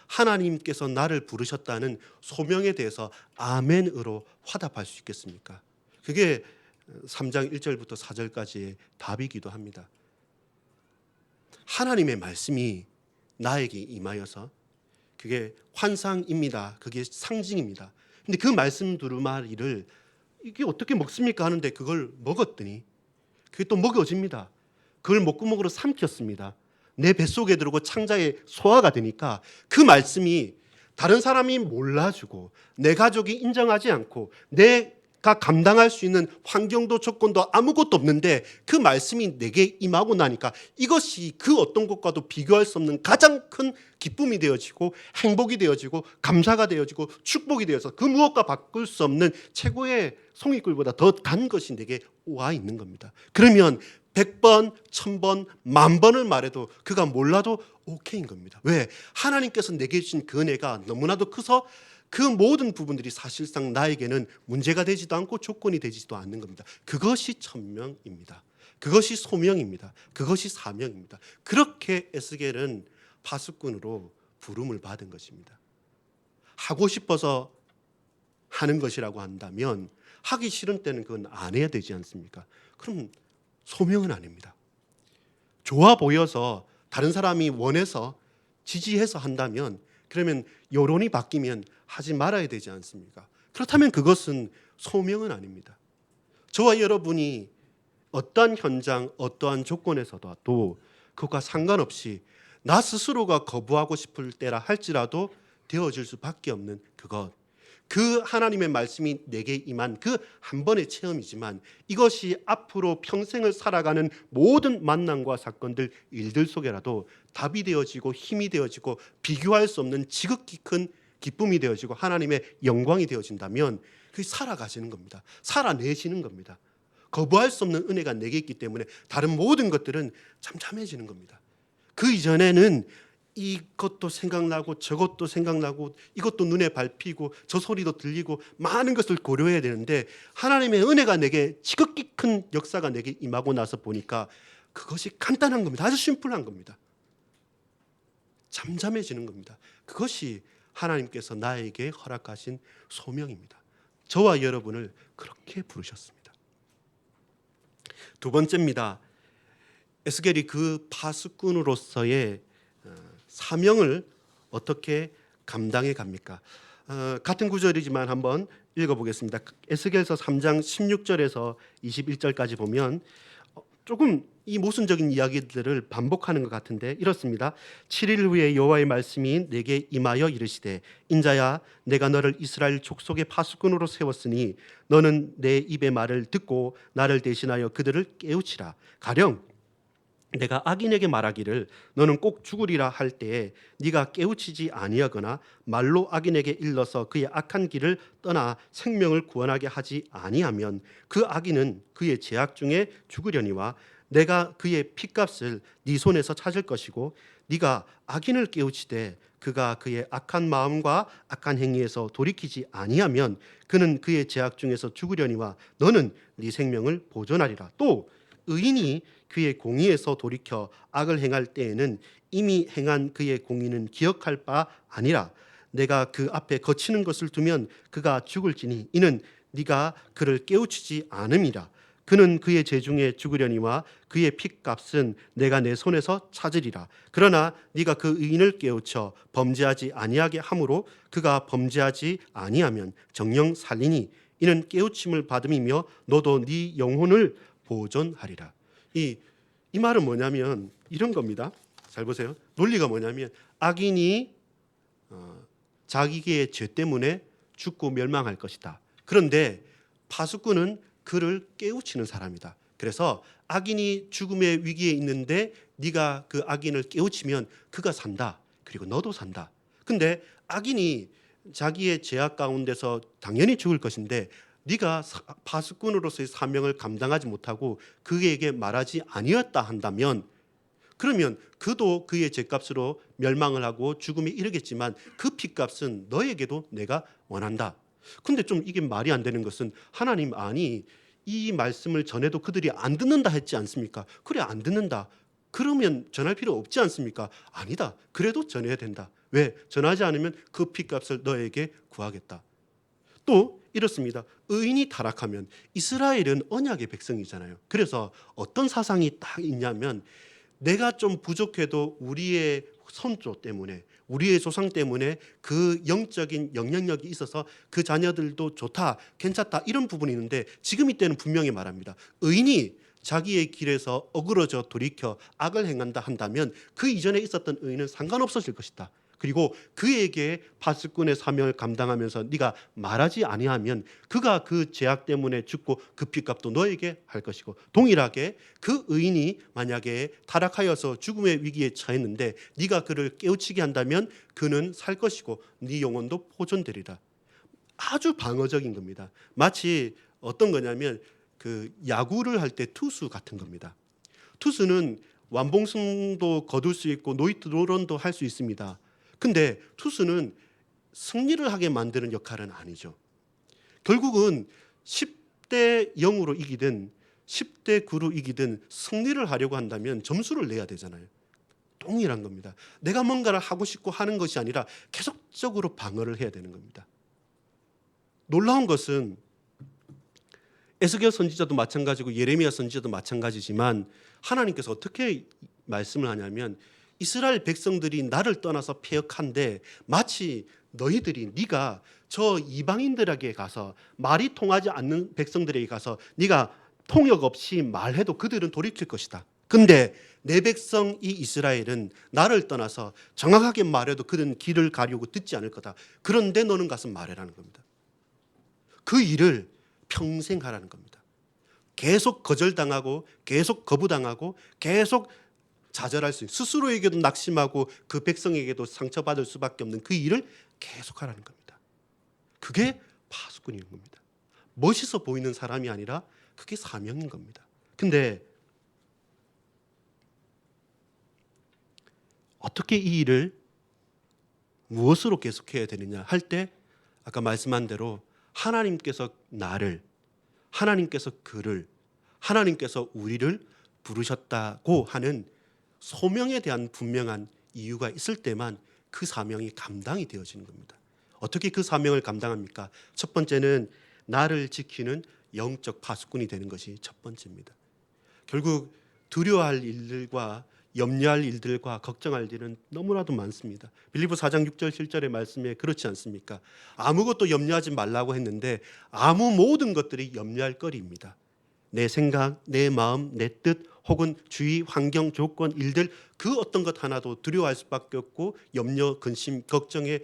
Speaker 8: 하나님께서 나를 부르셨다는 소명에 대해서 아멘으로 화답할 수 있겠습니까? 그게 3장 1절부터 4절까지의 답이기도 합니다. 하나님의 말씀이 나에게 임하여서 그게 환상입니다. 그게 상징입니다. 근데 그 말씀 두루마리를 이게 어떻게 먹습니까 하는데 그걸 먹었더니 그게 또 먹여집니다. 그걸 목구멍으로 삼켰습니다. 내 뱃속에 들어오고 창자에 소화가 되니까 그 말씀이 다른 사람이 몰라주고 내 가족이 인정하지 않고 내가 감당할 수 있는 환경도 조건도 아무것도 없는데 그 말씀이 내게 임하고 나니까 이것이 그 어떤 것과도 비교할 수 없는 가장 큰 기쁨이 되어지고 행복이 되어지고 감사가 되어지고 축복이 되어서 그 무엇과 바꿀 수 없는 최고의 송이꿀보다 더 단 것이 내게 와 있는 겁니다. 그러면 100번, 1000번, 10,000번을 말해도 그가 몰라도 오케이인 겁니다. 왜? 하나님께서 내게 주신 그 은혜가 너무나도 커서 그 모든 부분들이 사실상 나에게는 문제가 되지도 않고 조건이 되지도 않는 겁니다. 그것이 천명입니다. 그것이 소명입니다. 그것이 사명입니다. 그렇게 에스겔은 파수꾼으로 부름을 받은 것입니다. 하고 싶어서 하는 것이라고 한다면 하기 싫은 때는 그건 안 해야 되지 않습니까? 그럼 소명은 아닙니다. 좋아 보여서 다른 사람이 원해서 지지해서 한다면 그러면 여론이 바뀌면 하지 말아야 되지 않습니까? 그렇다면 그것은 소명은 아닙니다. 저와 여러분이 어떠한 현장, 어떠한 조건에서도 그것과 상관없이 나 스스로가 거부하고 싶을 때라 할지라도 되어질 수밖에 없는 그것. 그 하나님의 말씀이 내게 임한 그 한 번의 체험이지만 이것이 앞으로 평생을 살아가는 모든 만남과 사건들, 일들 속에라도 답이 되어지고 힘이 되어지고 비교할 수 없는 지극히 큰 기쁨이 되어지고 하나님의 영광이 되어진다면 그게 살아가시는 겁니다. 살아내시는 겁니다. 거부할 수 없는 은혜가 내게 있기 때문에 다른 모든 것들은 잠잠해지는 겁니다. 그 이전에는 이것도 생각나고 저것도 생각나고 이것도 눈에 밟히고 저 소리도 들리고 많은 것을 고려해야 되는데 하나님의 은혜가 내게 지극히 큰 역사가 내게 임하고 나서 보니까 그것이 간단한 겁니다. 아주 심플한 겁니다. 잠잠해지는 겁니다. 그것이 하나님께서 나에게 허락하신 소명입니다. 저와 여러분을 그렇게 부르셨습니다. 두 번째입니다. 에스겔이 그 파수꾼으로서의 사명을 어떻게 감당해 갑니까? 같은 구절이지만 한번 읽어보겠습니다. 에스겔서 3장 16절에서 21절까지 보면 조금 이 모순적인 이야기들을 반복하는 것 같은데 이렇습니다. 7일 후에 여호와의 말씀이 내게 임하여 이르시되 인자야 내가 너를 이스라엘 족속의 파수꾼으로 세웠으니 너는 내 입의 말을 듣고 나를 대신하여 그들을 깨우치라. 가령 내가 악인에게 말하기를 너는 꼭 죽으리라 할 때에 네가 깨우치지 아니하거나 말로 악인에게 일러서 그의 악한 길을 떠나 생명을 구원하게 하지 아니하면 그 악인은 그의 죄악 중에 죽으려니와 내가 그의 핏값을 네 손에서 찾을 것이고 네가 악인을 깨우치되 그가 그의 악한 마음과 악한 행위에서 돌이키지 아니하면 그는 그의 죄악 중에서 죽으려니와 너는 네 생명을 보존하리라. 또 의인이 그의 공의에서 돌이켜 악을 행할 때에는 이미 행한 그의 공의는 기억할 바 아니라 내가 그 앞에 거치는 것을 두면 그가 죽을지니 이는 네가 그를 깨우치지 않음이라. 그는 그의 죄 중에 죽으려니와 그의 핏값은 내가 내 손에서 찾으리라. 그러나 네가 그 의인을 깨우쳐 범죄하지 아니하게 함으로 그가 범죄하지 아니하면 정녕 살리니 이는 깨우침을 받음이며 너도 네 영혼을 보존하리라. 이 말은 뭐냐면 이런 겁니다. 잘 보세요. 논리가 뭐냐면 악인이 자기의 죄 때문에 죽고 멸망할 것이다. 그런데 파수꾼은 그를 깨우치는 사람이다. 그래서 악인이 죽음의 위기에 있는데 네가 그 악인을 깨우치면 그가 산다. 그리고 너도 산다. 근데 악인이 자기의 죄악 가운데서 당연히 죽을 것인데 네가 파수꾼으로서의 사명을 감당하지 못하고 그에게 말하지 아니었다 한다면 그러면 그도 그의 죄값으로 멸망을 하고 죽음에 이르겠지만 그 핏값은 너에게도 내가 원한다. 근데 좀 이게 말이 안 되는 것은 하나님 아니 이 말씀을 전해도 그들이 안 듣는다 했지 않습니까? 그래 안 듣는다. 그러면 전할 필요 없지 않습니까? 아니다. 그래도 전해야 된다. 왜? 전하지 않으면 그 핏값을 너에게 구하겠다. 또 이렇습니다. 의인이 타락하면 이스라엘은 언약의 백성이잖아요. 그래서 어떤 사상이 딱 있냐면 내가 좀 부족해도 우리의 선조 때문에 우리의 조상 때문에 그 영적인 영향력이 있어서 그 자녀들도 좋다, 괜찮다 이런 부분이 있는데 지금 이때는 분명히 말합니다. 의인이 자기의 길에서 어그러져 돌이켜 악을 행한다 한다면 그 이전에 있었던 의인은 상관없어질 것이다. 그리고 그에게 파수꾼의 사명을 감당하면서 네가 말하지 아니하면 그가 그 죄악 때문에 죽고 그 핏값도 너에게 할 것이고, 동일하게 그 의인이 만약에 타락하여서 죽음의 위기에 처했는데 네가 그를 깨우치게 한다면 그는 살 것이고 네 영혼도 보존되리라. 아주 방어적인 겁니다. 마치 어떤 거냐면 그 야구를 할 때 투수 같은 겁니다. 투수는 완봉승도 거둘 수 있고 노히트노런도 할 수 있습니다. 근데 투수는 승리를 하게 만드는 역할은 아니죠. 결국은 10대 0으로 이기든 10대 9로 이기든 승리를 하려고 한다면 점수를 내야 되잖아요. 동일한 겁니다. 내가 뭔가를 하고 싶고 하는 것이 아니라 계속적으로 방어를 해야 되는 겁니다. 놀라운 것은 에스겔 선지자도 마찬가지고 예레미야 선지자도 마찬가지지만 하나님께서 어떻게 말씀을 하냐면 이스라엘 백성들이 나를 떠나서 패역한데 마치 너희들이 네가 저 이방인들에게 가서 말이 통하지 않는 백성들에게 가서 네가 통역 없이 말해도 그들은 돌이킬 것이다. 근데 내 백성 이 이스라엘은 나를 떠나서 정확하게 말해도 그들은 길을 가려고 듣지 않을 거다. 그런데 너는 가서 말해라는 겁니다. 그 일을 평생 하라는 겁니다. 계속 거절당하고 계속 거부당하고 계속 좌절할 수 있는, 스스로에게도 낙심하고 그 백성에게도 상처받을 수밖에 없는 그 일을 계속 하라는 겁니다. 그게 파수꾼인 겁니다. 멋있어 보이는 사람이 아니라 그게 사명인 겁니다. 근데 어떻게 이 일을 무엇으로 계속해야 되느냐 할 때 아까 말씀한 대로 하나님께서 나를, 하나님께서 그를, 하나님께서 우리를 부르셨다고 하는 소명에 대한 분명한 이유가 있을 때만 그 사명이 감당이 되어지는 겁니다. 어떻게 그 사명을 감당합니까? 첫 번째는 나를 지키는 영적 파수꾼이 되는 것이 첫 번째입니다. 결국 두려워할 일들과 염려할 일들과 걱정할 일은 너무나도 많습니다. 빌립보 4장 6절 7절의 말씀에 그렇지 않습니까? 아무것도 염려하지 말라고 했는데 아무 모든 것들이 염려할 거리입니다. 내 생각, 내 마음, 내 뜻 혹은 주위 환경, 조건, 일들 그 어떤 것 하나도 두려워할 수밖에 없고 염려, 근심, 걱정에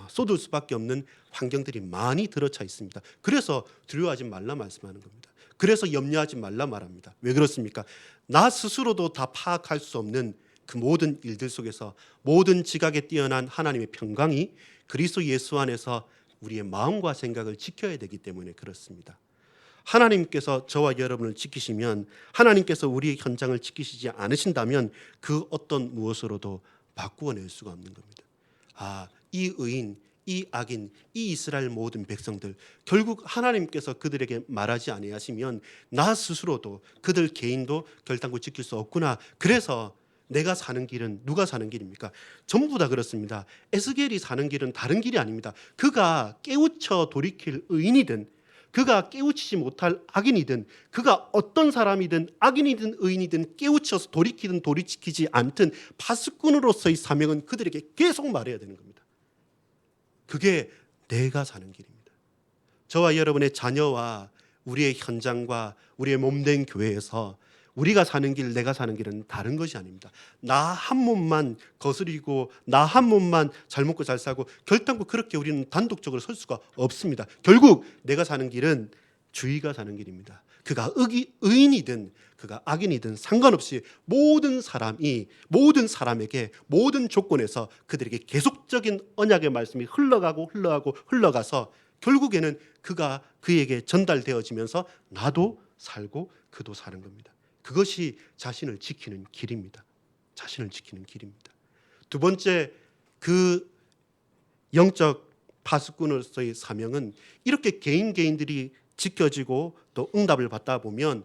Speaker 8: 쏟을 수밖에 없는 환경들이 많이 들어차 있습니다. 그래서 두려워하지 말라 말씀하는 겁니다. 그래서 염려하지 말라 말합니다. 왜 그렇습니까? 나 스스로도 다 파악할 수 없는 그 모든 일들 속에서 모든 지각에 뛰어난 하나님의 평강이 그리스도 예수 안에서 우리의 마음과 생각을 지켜야 되기 때문에 그렇습니다. 하나님께서 저와 여러분을 지키시면, 하나님께서 우리의 현장을 지키시지 않으신다면 그 어떤 무엇으로도 바꾸어낼 수가 없는 겁니다. 이 의인, 이 악인, 이 이스라엘 모든 백성들, 결국 하나님께서 그들에게 말하지 아니하시면 나 스스로도 그들 개인도 결단코 지킬 수 없구나. 그래서 내가 사는 길은 누가 사는 길입니까? 전부 다 그렇습니다. 에스겔이 사는 길은 다른 길이 아닙니다. 그가 깨우쳐 돌이킬 의인이든 그가 깨우치지 못할 악인이든 그가 어떤 사람이든 악인이든 의인이든 깨우쳐서 돌이키든 돌이키지 않든 파수꾼으로서의 사명은 그들에게 계속 말해야 되는 겁니다. 그게 내가 사는 길입니다. 저와 여러분의 자녀와 우리의 현장과 우리의 몸된 교회에서 우리가 사는 길, 내가 사는 길은 다른 것이 아닙니다. 나 한 몸만 거스리고 나 한 몸만 잘 먹고 잘 살고 결단코 그렇게 우리는 단독적으로 설 수가 없습니다. 결국 내가 사는 길은 주의가 사는 길입니다. 그가 의인이든 그가 악인이든 상관없이 모든 사람이 모든 사람에게 모든 조건에서 그들에게 계속적인 언약의 말씀이 흘러가서 결국에는 그가 그에게 전달되어지면서 나도 살고 그도 사는 겁니다. 그것이 자신을 지키는 길입니다. 자신을 지키는 길입니다. 두 번째, 그 영적 파수꾼으로서의 사명은 이렇게 개인들이 지켜지고 또 응답을 받다 보면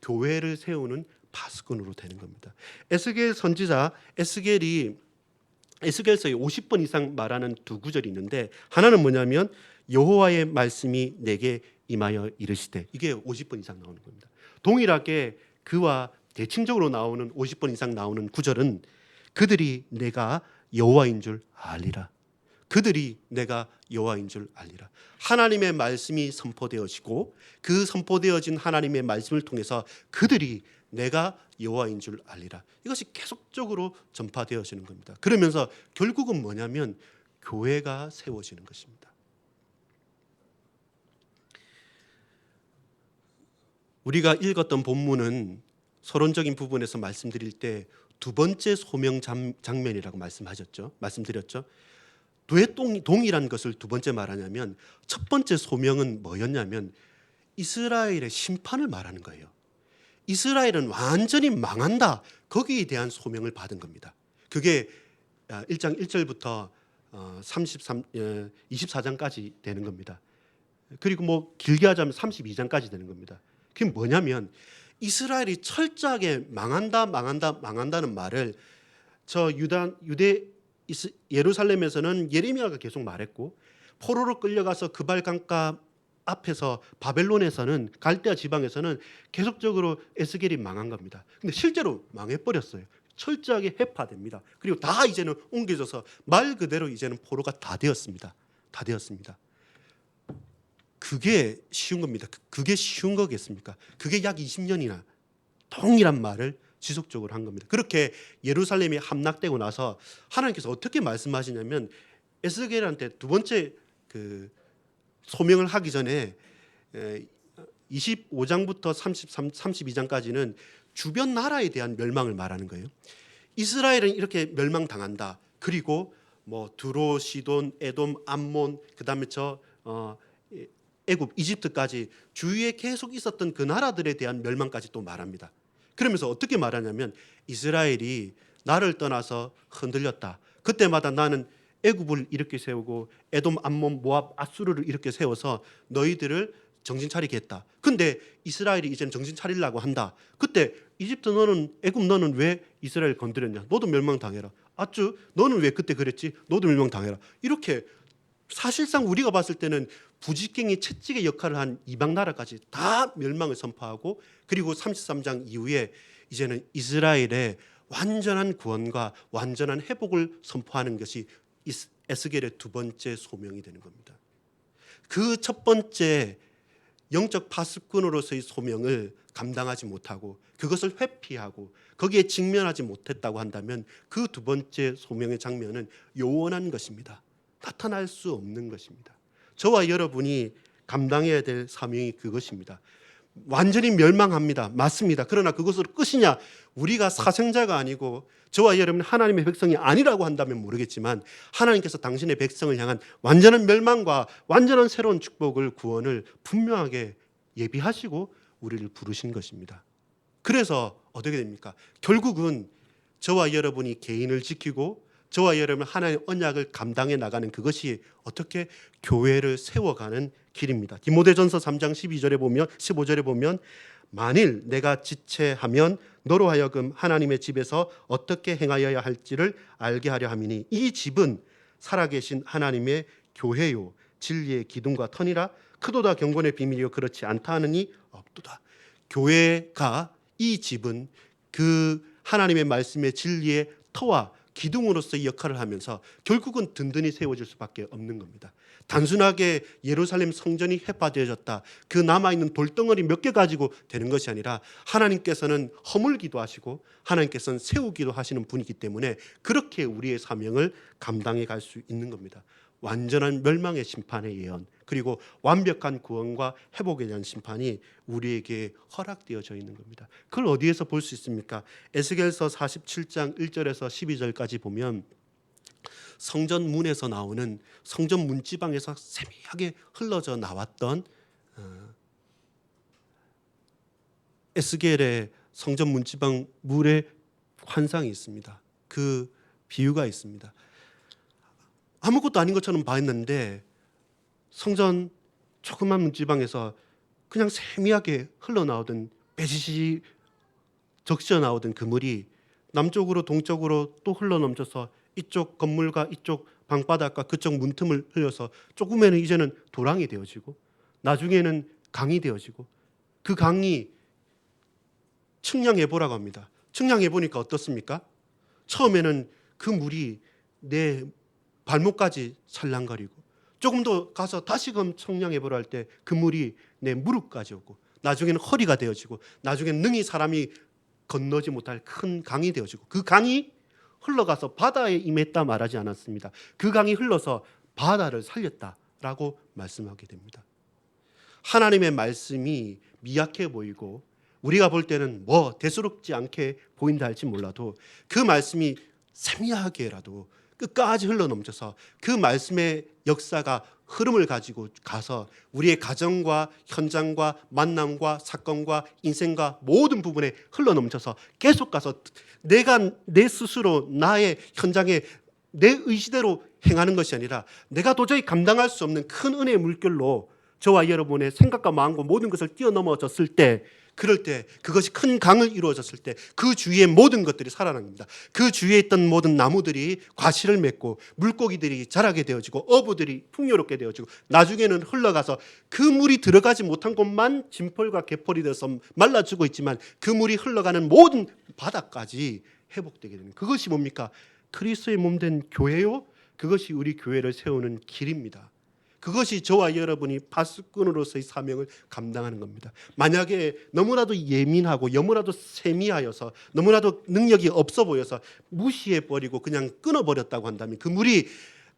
Speaker 8: 교회를 세우는 파수꾼으로 되는 겁니다. 에스겔 선지자 에스겔서에 50번 이상 말하는 두 구절이 있는데 하나는 뭐냐면 여호와의 말씀이 내게 임하여 이르시되, 이게 50번 이상 나오는 겁니다. 동일하게 그와 대칭적으로 나오는 50번 이상 나오는 구절은 그들이 내가 여호와인 줄 알리라. 그들이 내가 여호와인 줄 알리라. 하나님의 말씀이 선포되어지고 그 선포되어진 하나님의 말씀을 통해서 그들이 내가 여호와인 줄 알리라. 이것이 계속적으로 전파되어지는 겁니다. 그러면서 결국은 뭐냐면 교회가 세워지는 것입니다. 우리가 읽었던 본문은 서론적인 부분에서 말씀드릴 때 두 번째 소명 장면이라고 말씀드렸죠. 왜 동일한 것을 두 번째 말하냐면 첫 번째 소명은 뭐였냐면 이스라엘의 심판을 말하는 거예요. 이스라엘은 완전히 망한다. 거기에 대한 소명을 받은 겁니다. 그게 1장 1절부터 24장까지 되는 겁니다. 그리고 뭐 길게 하자면 32장까지 되는 겁니다. 그게 뭐냐면 이스라엘이 철저하게 망한다는 말을 예루살렘에서는 예레미야가 계속 말했고 포로로 끌려가서 그발강가 앞에서 바벨론에서는 갈대아 지방에서는 계속적으로 에스겔이 망한 겁니다. 근데 실제로 망해버렸어요. 철저하게 해파됩니다. 그리고 다 이제는 옮겨져서 말 그대로 이제는 포로가 다 되었습니다. 그게 쉬운 겁니다. 그게 쉬운 거겠습니까? 그게 약 20년이나 동일한 말을 지속적으로 한 겁니다. 그렇게 예루살렘이 함락되고 나서 하나님께서 어떻게 말씀하시냐면 에스겔한테 두 번째 그 소명을 하기 전에 25장부터 32장까지는 주변 나라에 대한 멸망을 말하는 거예요. 이스라엘은 이렇게 멸망당한다. 그리고 뭐 두로, 시돈, 에돔, 암몬, 그다음에 애굽, 이집트까지 주위에 계속 있었던 그 나라들에 대한 멸망까지 또 말합니다. 그러면서 어떻게 말하냐면 이스라엘이 나를 떠나서 흔들렸다. 그때마다 나는 애굽을 이렇게 세우고 에돔, 암몬, 모압, 아수르를 이렇게 세워서 너희들을 정신 차리게 했다. 근데 이스라엘이 이제는 정신 차리려고 한다. 그때 이집트 너는, 애굽 너는 왜 이스라엘 건드렸냐? 너도 멸망당해라. 아쭈 너는 왜 그때 그랬지? 너도 멸망당해라. 이렇게 사실상 우리가 봤을 때는 부지깽이 채찍의 역할을 한 이방 나라까지 다 멸망을 선포하고 그리고 33장 이후에 이제는 이스라엘의 완전한 구원과 완전한 회복을 선포하는 것이 에스겔의 두 번째 소명이 되는 겁니다. 그 첫 번째 영적 파수꾼으로서의 소명을 감당하지 못하고 그것을 회피하고 거기에 직면하지 못했다고 한다면 그 두 번째 소명의 장면은 요원한 것입니다. 나타날 수 없는 것입니다. 저와 여러분이 감당해야 될 사명이 그것입니다. 완전히 멸망합니다. 맞습니다. 그러나 그것으로 끝이냐? 우리가 사생자가 아니고 저와 여러분 하나님의 백성이 아니라고 한다면 모르겠지만 하나님께서 당신의 백성을 향한 완전한 멸망과 완전한 새로운 축복을, 구원을 분명하게 예비하시고 우리를 부르신 것입니다. 그래서 어떻게 됩니까? 결국은 저와 여러분이 개인을 지키고 저와 여러분 하나님의 언약을 감당해 나가는 그것이 어떻게 교회를 세워가는 길입니다. 디모데전서 3장 15절에 보면 만일 내가 지체하면 너로 하여금 하나님의 집에서 어떻게 행하여야 할지를 알게 하려 함이니 이 집은 살아계신 하나님의 교회요 진리의 기둥과 터니라 크도다 경건의 비밀이요 그렇지 않다 하느니 없도다. 교회가 이 집은 그 하나님의 말씀의 진리의 터와 기둥으로서의 역할을 하면서 결국은 든든히 세워질 수밖에 없는 겁니다. 단순하게 예루살렘 성전이 회파되어졌다. 그 남아있는 돌덩어리 몇 개 가지고 되는 것이 아니라 하나님께서는 허물기도 하시고 하나님께서는 세우기도 하시는 분이기 때문에 그렇게 우리의 사명을 감당해 갈 수 있는 겁니다. 완전한 멸망의 심판의 예언 그리고 완벽한 구원과 회복에 대한 심판이 우리에게 허락되어져 있는 겁니다. 그걸 어디에서 볼 수 있습니까? 에스겔서 47장 1절에서 12절까지 보면 성전 문에서 나오는 성전 문지방에서 세미하게 흘러져 나왔던 에스겔의 성전 문지방 물의 환상이 있습니다. 그 비유가 있습니다. 아무것도 아닌 것처럼 봤는데 성전 조그만 문지방에서 그냥 세미하게 흘러나오던 배지시 적셔 나오던 그 물이 남쪽으로 동쪽으로 또 흘러넘쳐서 이쪽 건물과 이쪽 방바닥과 그쪽 문틈을 흘려서 조금에는 이제는 도랑이 되어지고 나중에는 강이 되어지고 그 강이 측량해보라고 합니다. 측량해보니까 어떻습니까? 처음에는 그 물이 내 발목까지 살랑거리고 조금 더 가서 다시금 청량해 보라 할 때 그 물이 내 무릎까지 오고 나중에는 허리가 되어지고 나중에는 능히 사람이 건너지 못할 큰 강이 되어지고 그 강이 흘러가서 바다에 임했다 말하지 않았습니다. 그 강이 흘러서 바다를 살렸다라고 말씀하게 됩니다. 하나님의 말씀이 미약해 보이고 우리가 볼 때는 뭐 대수롭지 않게 보인다 할지 몰라도 그 말씀이 세미하게라도 끝까지 흘러넘쳐서 그 말씀의 역사가 흐름을 가지고 가서 우리의 가정과 현장과 만남과 사건과 인생과 모든 부분에 흘러넘쳐서 계속 가서 내가 내 스스로 나의 현장에 내 의지대로 행하는 것이 아니라 내가 도저히 감당할 수 없는 큰 은혜의 물결로 저와 여러분의 생각과 마음과 모든 것을 뛰어넘어졌을 때 그럴 때 그것이 큰 강을 이루어졌을 때 그 주위의 모든 것들이 살아납니다. 그 주위에 있던 모든 나무들이 과실을 맺고 물고기들이 자라게 되어지고 어부들이 풍요롭게 되어지고 나중에는 흘러가서 그 물이 들어가지 못한 곳만 진펄과 개펄이 되어서 말라 죽어 있지만 그 물이 흘러가는 모든 바다까지 회복되게 되는 그것이 뭡니까? 그리스도의 몸된 교회요. 그것이 우리 교회를 세우는 길입니다. 그것이 저와 여러분이 파수꾼으로서의 사명을 감당하는 겁니다. 만약에 너무나도 예민하고 너무나도 세미하여서 너무나도 능력이 없어 보여서 무시해버리고 그냥 끊어버렸다고 한다면 그 물이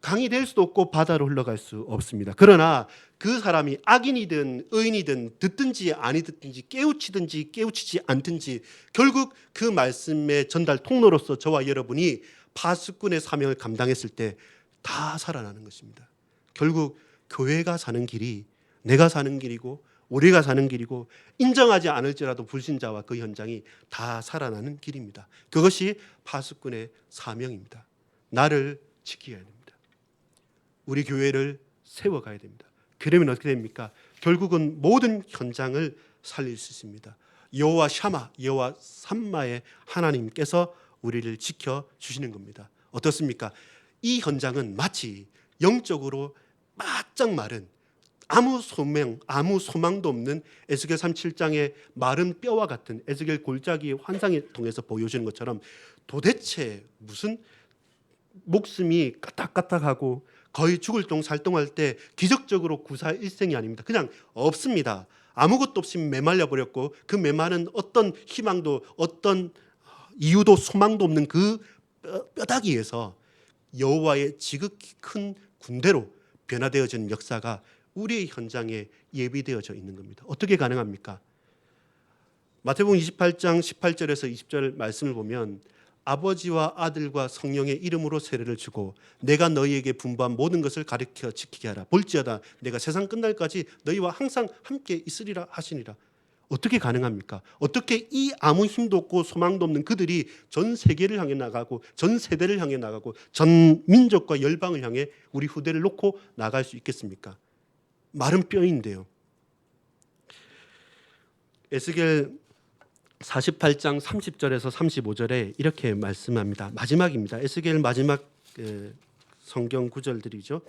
Speaker 8: 강이 될 수도 없고 바다로 흘러갈 수 없습니다. 그러나 그 사람이 악인이든 의인이든 듣든지 아니 듣든지 깨우치든지 깨우치지 않든지 결국 그 말씀의 전달 통로로서 저와 여러분이 파수꾼의 사명을 감당했을 때 다 살아나는 것입니다. 결국 교회가 사는 길이 내가 사는 길이고 우리가 사는 길이고 인정하지 않을지라도 불신자와 그 현장이 다 살아나는 길입니다. 그것이 파수꾼의 사명입니다. 나를 지켜야 됩니다. 우리 교회를 세워가야 됩니다. 그러면 어떻게 됩니까? 결국은 모든 현장을 살릴 수 있습니다. 여호와 샤마, 여호와 삼마의 하나님께서 우리를 지켜주시는 겁니다. 어떻습니까? 이 현장은 마치 영적으로 바짝 마른 아무 소명, 아무 소망도 없는 에스겔 37장의 마른 뼈와 같은 에스겔 골짜기의 환상을 통해서 보여주는 것처럼 도대체 무슨 목숨이 까딱까딱하고 거의 죽을 똥 살똥할 때 기적적으로 구사일생이 아닙니다. 그냥 없습니다. 아무것도 없이 메말려 버렸고 그 메마른 어떤 희망도 어떤 이유도 소망도 없는 그 뼈다귀에서 여호와의 지극히 큰 군대로 변화되어지는 역사가 우리의 현장에 예비되어져 있는 겁니다. 어떻게 가능합니까? 마태복음 28장 18절에서 20절 말씀을 보면 아버지와 아들과 성령의 이름으로 세례를 주고 내가 너희에게 분부한 모든 것을 가르쳐 지키게 하라. 볼지어다 내가 세상 끝날까지 너희와 항상 함께 있으리라 하시니라. 어떻게 가능합니까? 어떻게 이 아무 힘도 없고 소망도 없는 그들이 전 세계를 향해 나가고 전 세대를 향해 나가고 전 민족과 열방을 향해 우리 후대를 놓고 나갈 수 있겠습니까? 마른 뼈인데요. 에스겔 48장 30절에서 35절에 이렇게 말씀합니다. 마지막입니다. 에스겔 마지막 성경 구절들이죠.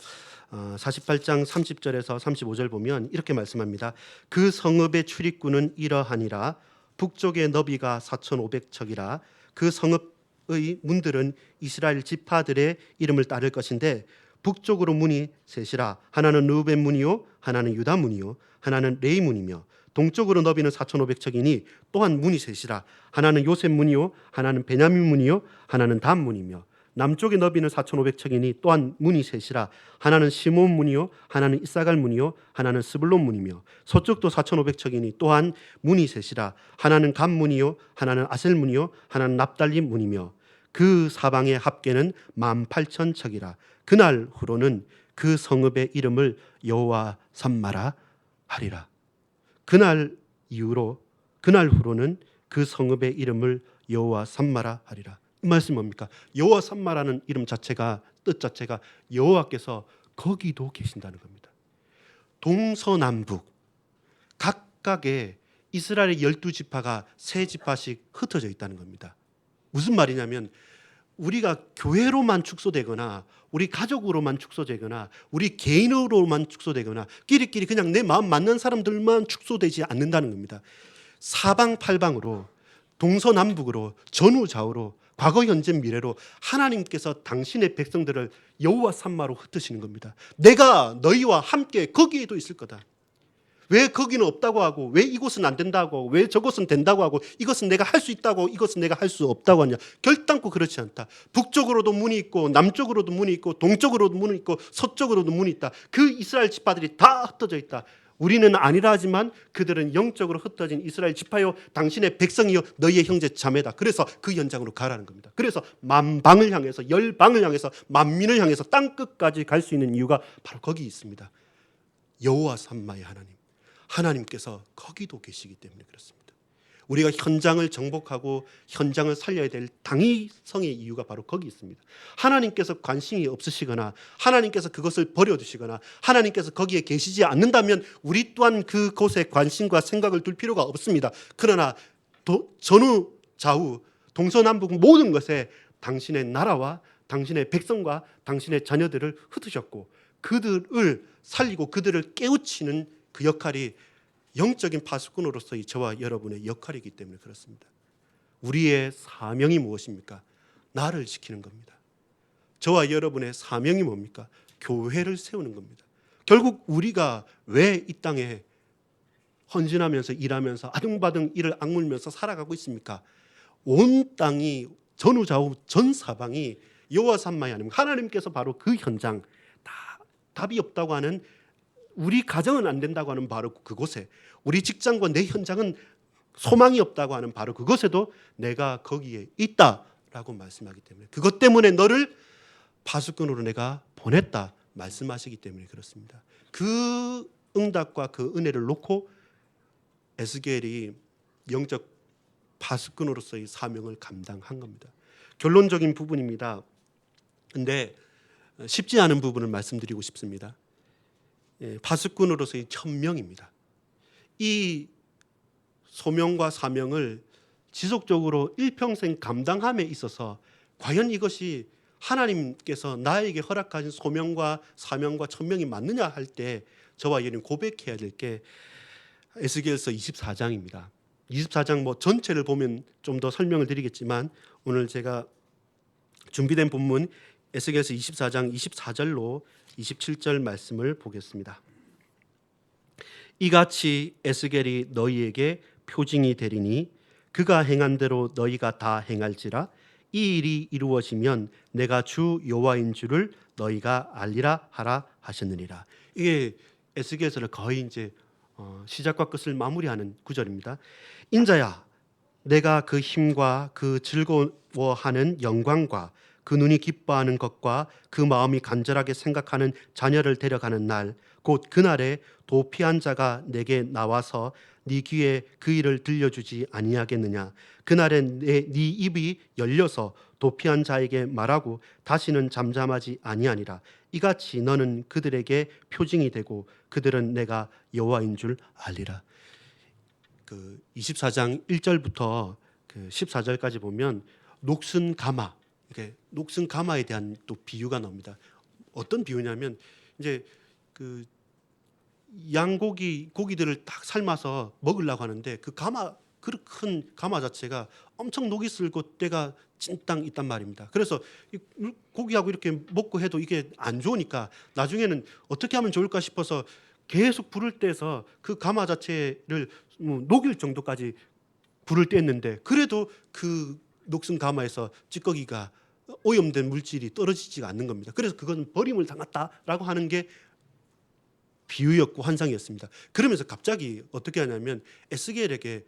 Speaker 8: 48장 30절에서 35절 보면 이렇게 말씀합니다. 그 성읍의 출입구는 이러하니라. 북쪽의 너비가 4,500척이라. 그 성읍의 문들은 이스라엘 지파들의 이름을 따를 것인데 북쪽으로 문이 셋이라. 하나는 르우벤 문이요 하나는 유다 문이요 하나는 레위 문이며 동쪽으로 너비는 4,500척이니 또한 문이 셋이라. 하나는 요셉 문이요 하나는 베냐민 문이요 하나는 단 문이며 남쪽의 너비는 4,500척이니 또한 문이 셋이라. 하나는 시몬 문이요 하나는 이사갈 문이요 하나는 스불론 문이며 서쪽도 4,500척이니 또한 문이 셋이라. 하나는 간 문이요 하나는 아셀 문이요 하나는 납달리 문이며 그 사방의 합계는 18,000척이라. 그날 후로는 그 성읍의 이름을 여호와 삼마라 하리라. 그날 후로는 그 성읍의 이름을 여호와 삼마라 하리라. 이 말씀 뭡니까? 여호와 삼마라는 이름 자체가 뜻 자체가 여호와께서 거기도 계신다는 겁니다. 동서남북 각각의 이스라엘의 12지파가 3지파씩 흩어져 있다는 겁니다. 무슨 말이냐면 우리가 교회로만 축소되거나 우리 가족으로만 축소되거나 우리 개인으로만 축소되거나 끼리끼리 그냥 내 마음 맞는 사람들만 축소되지 않는다는 겁니다. 사방팔방으로 동서남북으로 전후좌우로 과거, 현재, 미래로 하나님께서 당신의 백성들을 여호와 삼마로 흩으시는 겁니다. 내가 너희와 함께 거기에도 있을 거다. 왜 거기는 없다고 하고, 왜 이곳은 안 된다고 하고, 왜 저곳은 된다고 하고, 이것은 내가 할 수 있다고, 이것은 내가 할 수 없다고 하냐? 결단코 그렇지 않다. 북쪽으로도 문이 있고, 남쪽으로도 문이 있고, 동쪽으로도 문이 있고, 서쪽으로도 문이 있다. 그 이스라엘 지파들이 다 흩어져 있다. 우리는 아니라 하지만 그들은 영적으로 흩어진 이스라엘 지파요, 당신의 백성이요, 너희의 형제 자매다. 그래서 그 현장으로 가라는 겁니다. 그래서 만방을 향해서, 열방을 향해서, 만민을 향해서 땅 끝까지 갈 수 있는 이유가 바로 거기 있습니다. 여호와 삼마의 하나님, 하나님께서 거기도 계시기 때문에 그렇습니다. 우리가 현장을 정복하고 현장을 살려야 될 당위성의 이유가 바로 거기 있습니다. 하나님께서 관심이 없으시거나 하나님께서 그것을 버려두시거나 하나님께서 거기에 계시지 않는다면 우리 또한 그곳에 관심과 생각을 둘 필요가 없습니다. 그러나 전후 좌우 동서남북 모든 것에 당신의 나라와 당신의 백성과 당신의 자녀들을 흩으셨고 그들을 살리고 그들을 깨우치는 그 역할이 영적인 파수꾼으로서의 저와 여러분의 역할이기 때문에 그렇습니다. 우리의 사명이 무엇입니까? 나를 지키는 겁니다. 저와 여러분의 사명이 뭡니까? 교회를 세우는 겁니다. 결국 우리가 왜 이 땅에 헌신하면서 일하면서 아등바등 이를 악물면서 살아가고 있습니까? 온 땅이 전후좌우 전 사방이 여호와 삼마의 하나님께서 바로 그 현장, 답이 없다고 하는, 우리 가정은 안 된다고 하는 바로 그곳에, 우리 직장과 내 현장은 소망이 없다고 하는 바로 그곳에도 내가 거기에 있다라고 말씀하기 때문에, 그것 때문에 너를 파수꾼으로 내가 보냈다 말씀하시기 때문에 그렇습니다. 그 응답과 그 은혜를 놓고 에스겔이 영적 파수꾼으로서의 사명을 감당한 겁니다. 결론적인 부분입니다. 근데 쉽지 않은 부분을 말씀드리고 싶습니다. 파수꾼으로서의 천명입니다. 이 소명과 사명을 지속적으로 일평생 감당함에 있어서 과연 이것이 하나님께서 나에게 허락하신 소명과 사명과 천명이 맞느냐 할 때 저와 여러분 고백해야 될 게 에스겔서 24장입니다. 24장 전체를 보면 좀 더 설명을 드리겠지만 오늘 제가 준비된 본문 에스겔서 24장 24절로 27절 말씀을 보겠습니다. 이같이 에스겔이 너희에게 표징이 되리니 그가 행한 대로 너희가 다 행할지라. 이 일이 이루어지면 내가 주 여호와인 줄을 너희가 알리라 하라 하셨느니라. 이게 에스겔서를 거의 이제 시작과 끝을 마무리하는 구절입니다. 인자야, 내가 그 힘과 그 즐거워하는 영광과 그 눈이 기뻐하는 것과 그 마음이 간절하게 생각하는 자녀를 데려가는 날, 곧 그날에 도피한 자가 내게 나와서 네 귀에 그 일을 들려주지 아니하겠느냐. 그날에 네 입이 열려서 도피한 자에게 말하고 다시는 잠잠하지 아니하니라. 이같이 너는 그들에게 표징이 되고 그들은 내가 여호와인 줄 알리라. 그 24장 1절부터 그 14절까지 보면 녹슨 가마, 이렇게 녹슨 가마에 대한 또 비유가 나옵니다. 어떤 비유냐면 이제 그 고기들을 딱 삶아서 먹으려고 하는데 그 가마, 그 큰 가마 자체가 엄청 녹이 슬고 때가 찐땅 있단 말입니다. 그래서 이 고기하고 이렇게 먹고 해도 이게 안 좋으니까 나중에는 어떻게 하면 좋을까 싶어서 계속 불을 떼서 그 가마 자체를 녹일 정도까지 불을 뗐는데 그래도 그 녹슨 가마에서 찌꺼기가 오염된 물질이 떨어지지가 않는 겁니다. 그래서 그건 버림을 당했다라고 하는 게 비유였고 환상이었습니다. 그러면서 갑자기 어떻게 하냐면 에스겔에게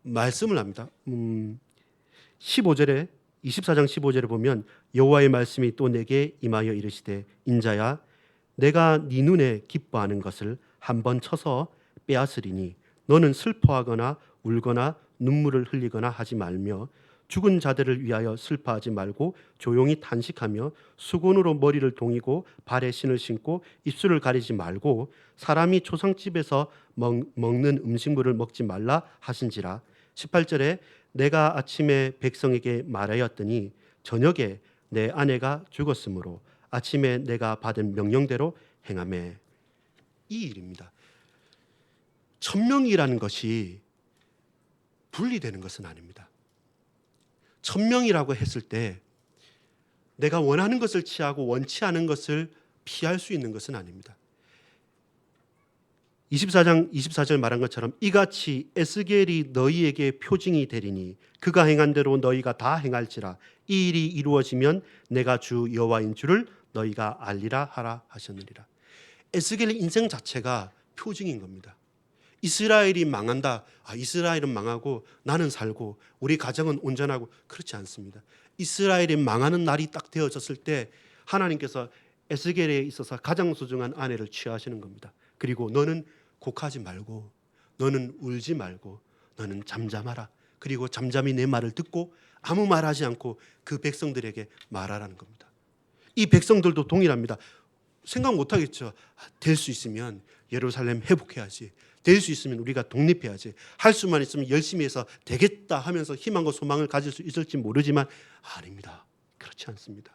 Speaker 8: 말씀을 합니다. 15절에 24장 15절에 보면 여호와의 말씀이 또 내게 임하여 이르시되 인자야, 내가 네 눈에 기뻐하는 것을 한번 쳐서 빼앗으리니 너는 슬퍼하거나 울거나 눈물을 흘리거나 하지 말며 죽은 자들을 위하여 슬퍼하지 말고 조용히 탄식하며 수건으로 머리를 동이고 발에 신을 신고 입술을 가리지 말고 사람이 초상집에서 먹는 음식물을 먹지 말라 하신지라. 18절에 내가 아침에 백성에게 말하였더니 저녁에 내 아내가 죽었으므로 아침에 내가 받은 명령대로 행하매. 이 일입니다. 천명이라는 것이 분리되는 것은 아닙니다. 천명이라고 했을 때 내가 원하는 것을 취하고 원치 않은 것을 피할 수 있는 것은 아닙니다. 24장 24절 말한 것처럼 이같이 에스겔이 너희에게 표징이 되리니 그가 행한 대로 너희가 다 행할지라 이 일이 이루어지면 내가 주 여호와인 줄을 너희가 알리라 하라 하셨느니라. 에스겔의 인생 자체가 표징인 겁니다. 이스라엘이 망한다. 이스라엘은 망하고 나는 살고 우리 가정은 온전하고 그렇지 않습니다. 이스라엘이 망하는 날이 딱 되어졌을 때 하나님께서 에스겔에 있어서 가장 소중한 아내를 취하시는 겁니다. 그리고 너는 곡하지 말고 너는 울지 말고 너는 잠잠하라. 그리고 잠잠히 내 말을 듣고 아무 말하지 않고 그 백성들에게 말하라는 겁니다. 이 백성들도 동일합니다. 생각 못하겠죠. 될 수 있으면 예루살렘 회복해야지. 될 수 있으면 우리가 독립해야지. 할 수만 있으면 열심히 해서 되겠다 하면서 희망과 소망을 가질 수 있을지 모르지만 아닙니다. 그렇지 않습니다.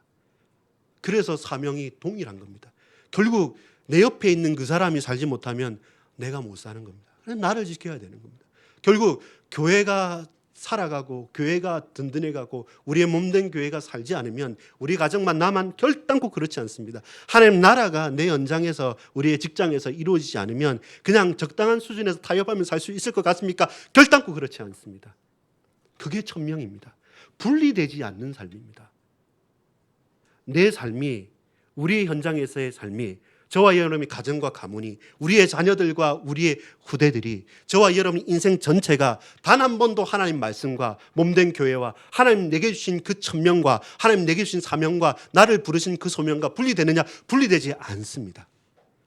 Speaker 8: 그래서 사명이 동일한 겁니다. 결국 내 옆에 있는 그 사람이 살지 못하면 내가 못 사는 겁니다. 나를 지켜야 되는 겁니다. 결국 교회가 살아가고 교회가 든든해가고 우리의 몸된 교회가 살지 않으면 우리 가정만 나만 결단코 그렇지 않습니다. 하나님 나라가 내 연장에서 우리의 직장에서 이루어지지 않으면 그냥 적당한 수준에서 타협하며 살 수 있을 것 같습니까? 결단코 그렇지 않습니다. 그게 천명입니다. 분리되지 않는 삶입니다. 내 삶이 우리의 현장에서의 삶이 저와 여러분의 가정과 가문이 우리의 자녀들과 우리의 후대들이 저와 여러분의 인생 전체가 단 한 번도 하나님 말씀과 몸된 교회와 하나님 내게 주신 그 천명과 하나님 내게 주신 사명과 나를 부르신 그 소명과 분리되느냐? 분리되지 않습니다.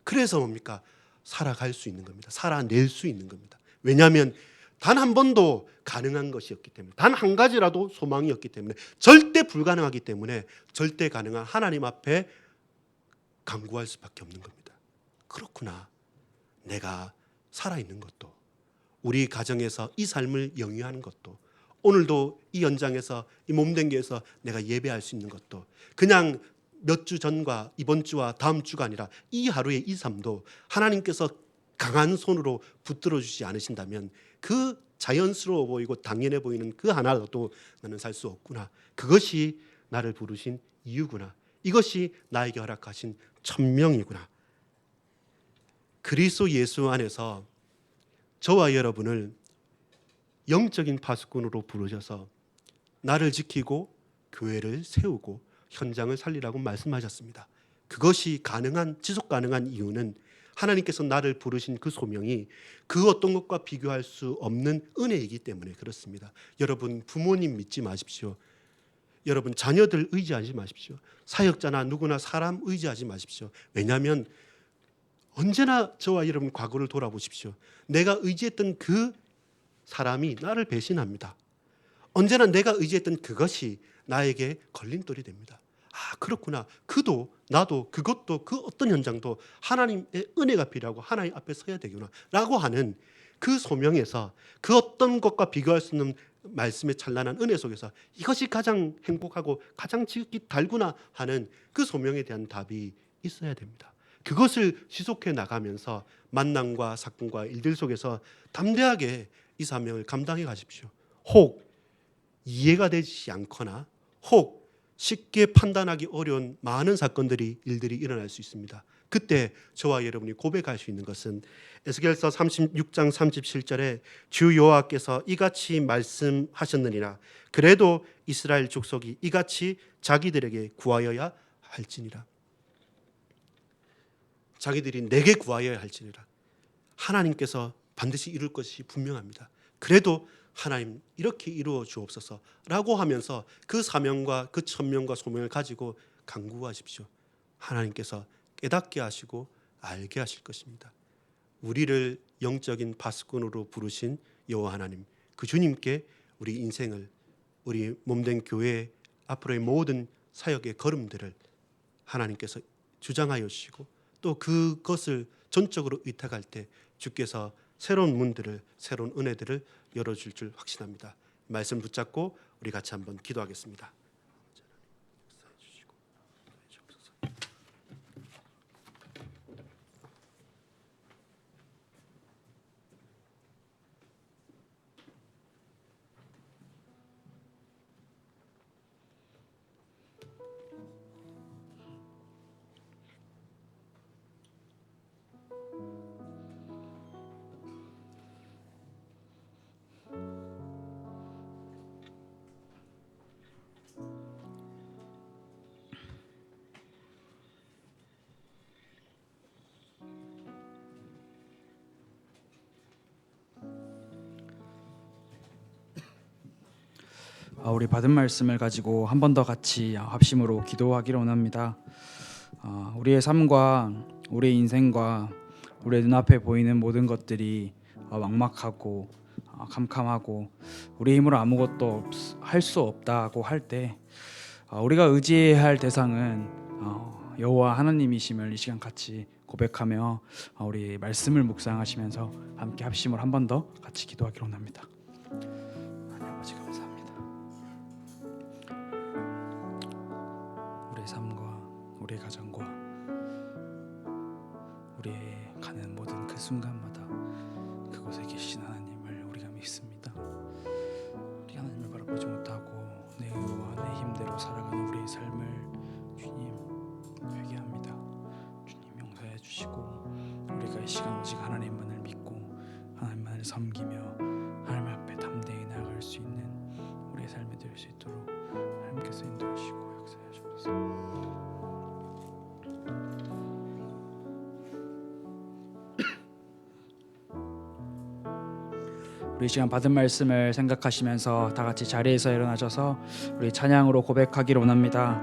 Speaker 8: 그래서 뭡니까? 살아갈 수 있는 겁니다. 살아낼 수 있는 겁니다. 왜냐하면 단 한 번도 가능한 것이었기 때문에 단 한 가지라도 소망이었기 때문에 절대 불가능하기 때문에 절대 가능한 하나님 앞에 간구할 수밖에 없는 겁니다. 그렇구나. 내가 살아있는 것도 우리 가정에서 이 삶을 영위하는 것도 오늘도 이 연장에서 이 몸된 교회에서 내가 예배할 수 있는 것도 그냥 몇 주 전과 이번 주와 다음 주가 아니라 이 하루의 이 삶도 하나님께서 강한 손으로 붙들어 주지 않으신다면 그 자연스러워 보이고 당연해 보이는 그 하나라도 나는 살 수 없구나. 그것이 나를 부르신 이유구나. 이것이 나에게 허락하신 천명이구나. 그리스도 예수 안에서 저와 여러분을 영적인 파수꾼으로 부르셔서 나를 지키고 교회를 세우고 현장을 살리라고 말씀하셨습니다. 그것이 가능한 지속 가능한 이유는 하나님께서 나를 부르신 그 소명이 그 어떤 것과 비교할 수 없는 은혜이기 때문에 그렇습니다. 여러분 부모님 믿지 마십시오. 여러분 자녀들 의지하지 마십시오. 사역자나 누구나 사람 의지하지 마십시오. 왜냐하면 언제나 저와 여러분 과거를 돌아보십시오. 내가 의지했던 그 사람이 나를 배신합니다. 언제나 내가 의지했던 그것이 나에게 걸림돌이 됩니다. 그렇구나. 그도 나도 그것도 그 어떤 현장도 하나님의 은혜가 필요하고 하나님 앞에 서야 되구나 라고 하는 그 소명에서 그 어떤 것과 비교할 수 없는 말씀의 찬란한 은혜 속에서 이것이 가장 행복하고 가장 지극히 달구나 하는 그 소명에 대한 답이 있어야 됩니다. 그것을 지속해 나가면서 만남과 사건과 일들 속에서 담대하게 이 사명을 감당해 가십시오. 혹 이해가 되지 않거나 혹 쉽게 판단하기 어려운 많은 사건들이 일들이 일어날 수 있습니다. 그때 저와 여러분이 고백할 수 있는 것은 에스겔서 36장 37절에 주 여호와께서 이같이 말씀하셨느니라. 그래도 이스라엘 족속이 이같이 자기들에게 구하여야 할지니라. 자기들이 내게 구하여야 할지니라. 하나님께서 반드시 이룰 것이 분명합니다. 그래도 하나님 이렇게 이루어 주옵소서라고 하면서 그 사명과 그 천명과 소명을 가지고 간구하십시오. 하나님께서 깨닫게 하시고 알게 하실 것입니다. 우리를 영적인 파수꾼으로 부르신 여호와 하나님, 그 주님께 우리 인생을, 우리 몸된 교회 앞으로의 모든 사역의 걸음들을 하나님께서 주장하여 주시고 또 그것을 전적으로 의탁할 때 주께서 새로운 문들을, 새로운 은혜들을 열어줄 줄 확신합니다. 말씀 붙잡고 우리 같이 한번 기도하겠습니다.
Speaker 4: 우리 받은 말씀을 가지고 한 번 더 같이 합심으로 기도하기를 원합니다. 우리의 삶과 우리의 인생과 우리의 눈앞에 보이는 모든 것들이 막막하고 캄캄하고 우리 힘으로 아무것도 할 수 없다고 할 때 우리가 의지해야 할 대상은 여호와 하나님이심을 이 시간 같이 고백하며 우리 말씀을 묵상하시면서 함께 합심을 한 번 더 같이 기도하기를 원합니다. 하나님 아버지 감사합니다. 우리의 삶과 우리의 가정과 우리의 가는 모든 그 순간마다 그곳에 계신 하나님을 우리가 믿습니다. 우리 하나님을 바라보지 못하고 내 의와 내 힘대로 살아가는 우리의 삶을 주님 회개합니다. 주님 용서해 주시고 우리가 이 시간 오직 하나님만을 믿고 하나님만을 섬기며 하나님 앞에 담대히 나아갈 수 있는 우리의 삶이 될 수 있도록 하나님께서 인도하시고 역사해 주옵소서. 우리 시간 받은 말씀을 생각하시면서 다 같이 자리에서 일어나셔서 우리 찬양으로 고백하기를 원합니다.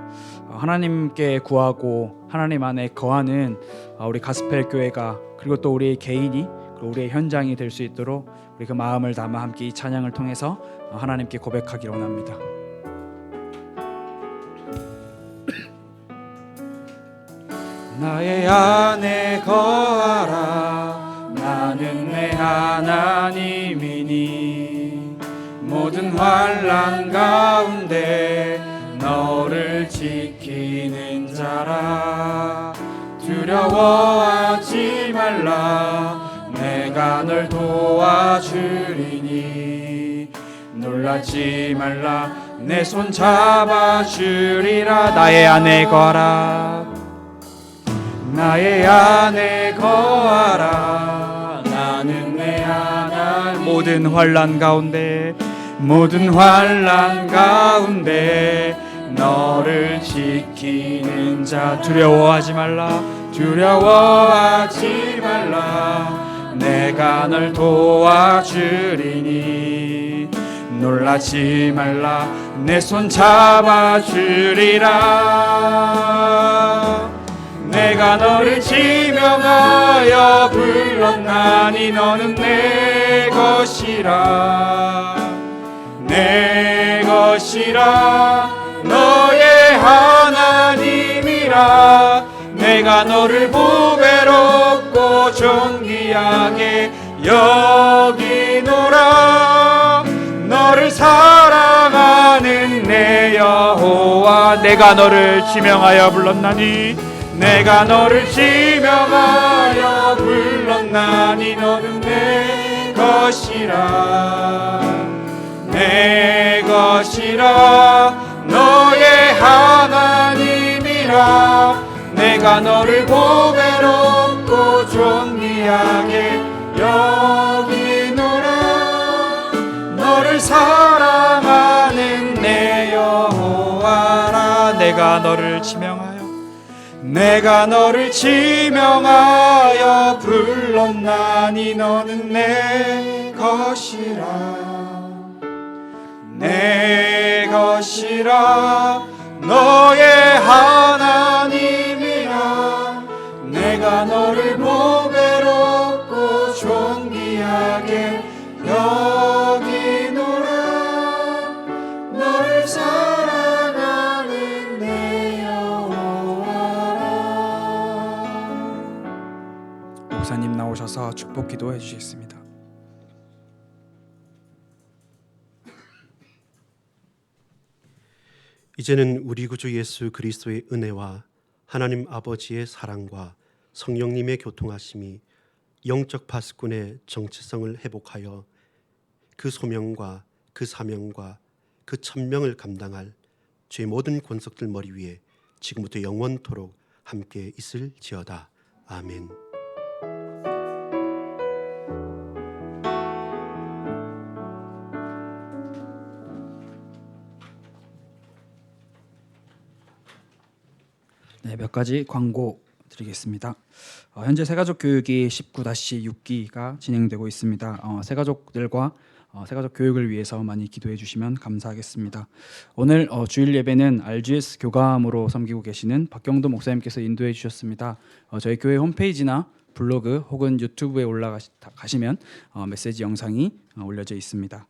Speaker 4: 하나님께 구하고 하나님 안에 거하는 우리 가스펠 교회가 그리고 또 우리 개인이 그리고 우리의 현장이 될 수 있도록 우리 그 마음을 담아 함께 이 찬양을 통해서 하나님께 고백하기를 원합니다. 나의 안에 거하라 나는 내 하나님이니 모든 환난 가운데 너를 지키는 자라 두려워하지 말라 내가 널 도와주리니 놀라지 말라 내 손 잡아주리라 나의 안에 거하라 나의 안에 거하라 나는 내 하나님 모든 환난 가운데 너를 지키는 자 두려워하지 말라 내가 널 도와주리니 놀라지 말라 내 손 잡아주리라 내가 너를 지명하여 불렀나니 너는 내 것이라 너의 하나님이라 내가 너를 보배롭고 존귀하게 여기노라 너를 사랑하는 내 여호와 내가 너를 지명하여 불렀나니 너는 내 것이라 너의 하나님이라 내가 너를 보배롭고 존귀하게 여기노라 너를 사랑하는 내 여호와라 내가 너를 지명하여 불렀나니 너는 내 것이라 너의 하나님이라 내가 너를 보배롭고 존귀하게 여기노라 너를 사랑하는 내 여호와라 목사님 나오셔서 축복 기도해 주시겠습니다.
Speaker 8: 이제는 우리 구주 예수 그리스도의 은혜와 하나님 아버지의 사랑과 성령님의 교통하심이 영적 파수꾼의 정체성을 회복하여 그 소명과 그 사명과 그 천명을 감당할 죄 모든 권속들 머리 위에 지금부터 영원토록 함께 있을지어다. 아멘.
Speaker 4: 네, 몇 가지 광고 드리겠습니다. 현재 새가족 교육이 19-6기가 진행되고 있습니다. 새가족들과 새가족 교육을 위해서 많이 기도해 주시면 감사하겠습니다. 오늘 주일 예배는 RGS 교감으로 섬기고 계시는 박경도 목사님께서 인도해 주셨습니다. 저희 교회 홈페이지나 블로그 혹은 유튜브에 올라가시면 메시지 영상이 올려져 있습니다.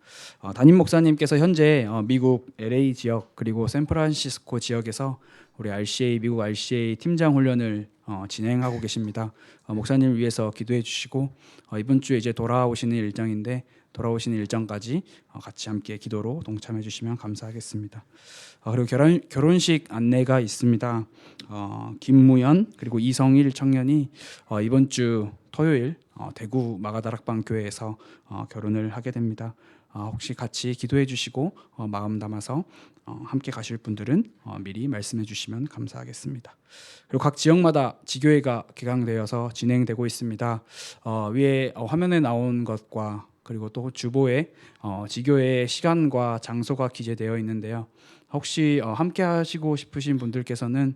Speaker 4: 담임 목사님께서 현재 미국 LA 지역 그리고 샌프란시스코 지역에서 우리 RCA 미국 RCA 팀장 훈련을 진행하고 계십니다. 목사님을 위해서 기도해 주시고 이번 주에 이제 돌아오시는 일정까지 같이 함께 기도로 동참해 주시면 감사하겠습니다. 그리고 결혼식 안내가 있습니다. 김무연 그리고 이성일 청년이 이번 주 토요일 대구 마가다락방 교회에서 결혼을 하게 됩니다. 혹시 같이 기도해 주시고 마음 담아서 함께 가실 분들은 미리 말씀해 주시면 감사하겠습니다. 그리고 각 지역마다 지교회가 개강되어서 진행되고 있습니다. 위에 화면에 나온 것과 그리고 또 주보에 지교회의 시간과 장소가 기재되어 있는데요. 혹시 함께 하시고 싶으신 분들께서는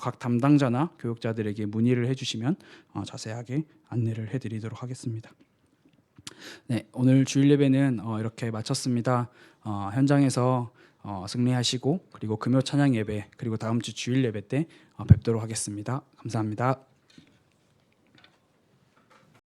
Speaker 4: 각 담당자나 교육자들에게 문의를 해주시면 자세하게 안내를 해드리도록 하겠습니다. 네, 오늘 주일 예배는 이렇게 마쳤습니다. 현장에서 승리하시고 그리고 금요 찬양 예배 그리고 다음 주 주일 예배 때 뵙도록 하겠습니다. 감사합니다.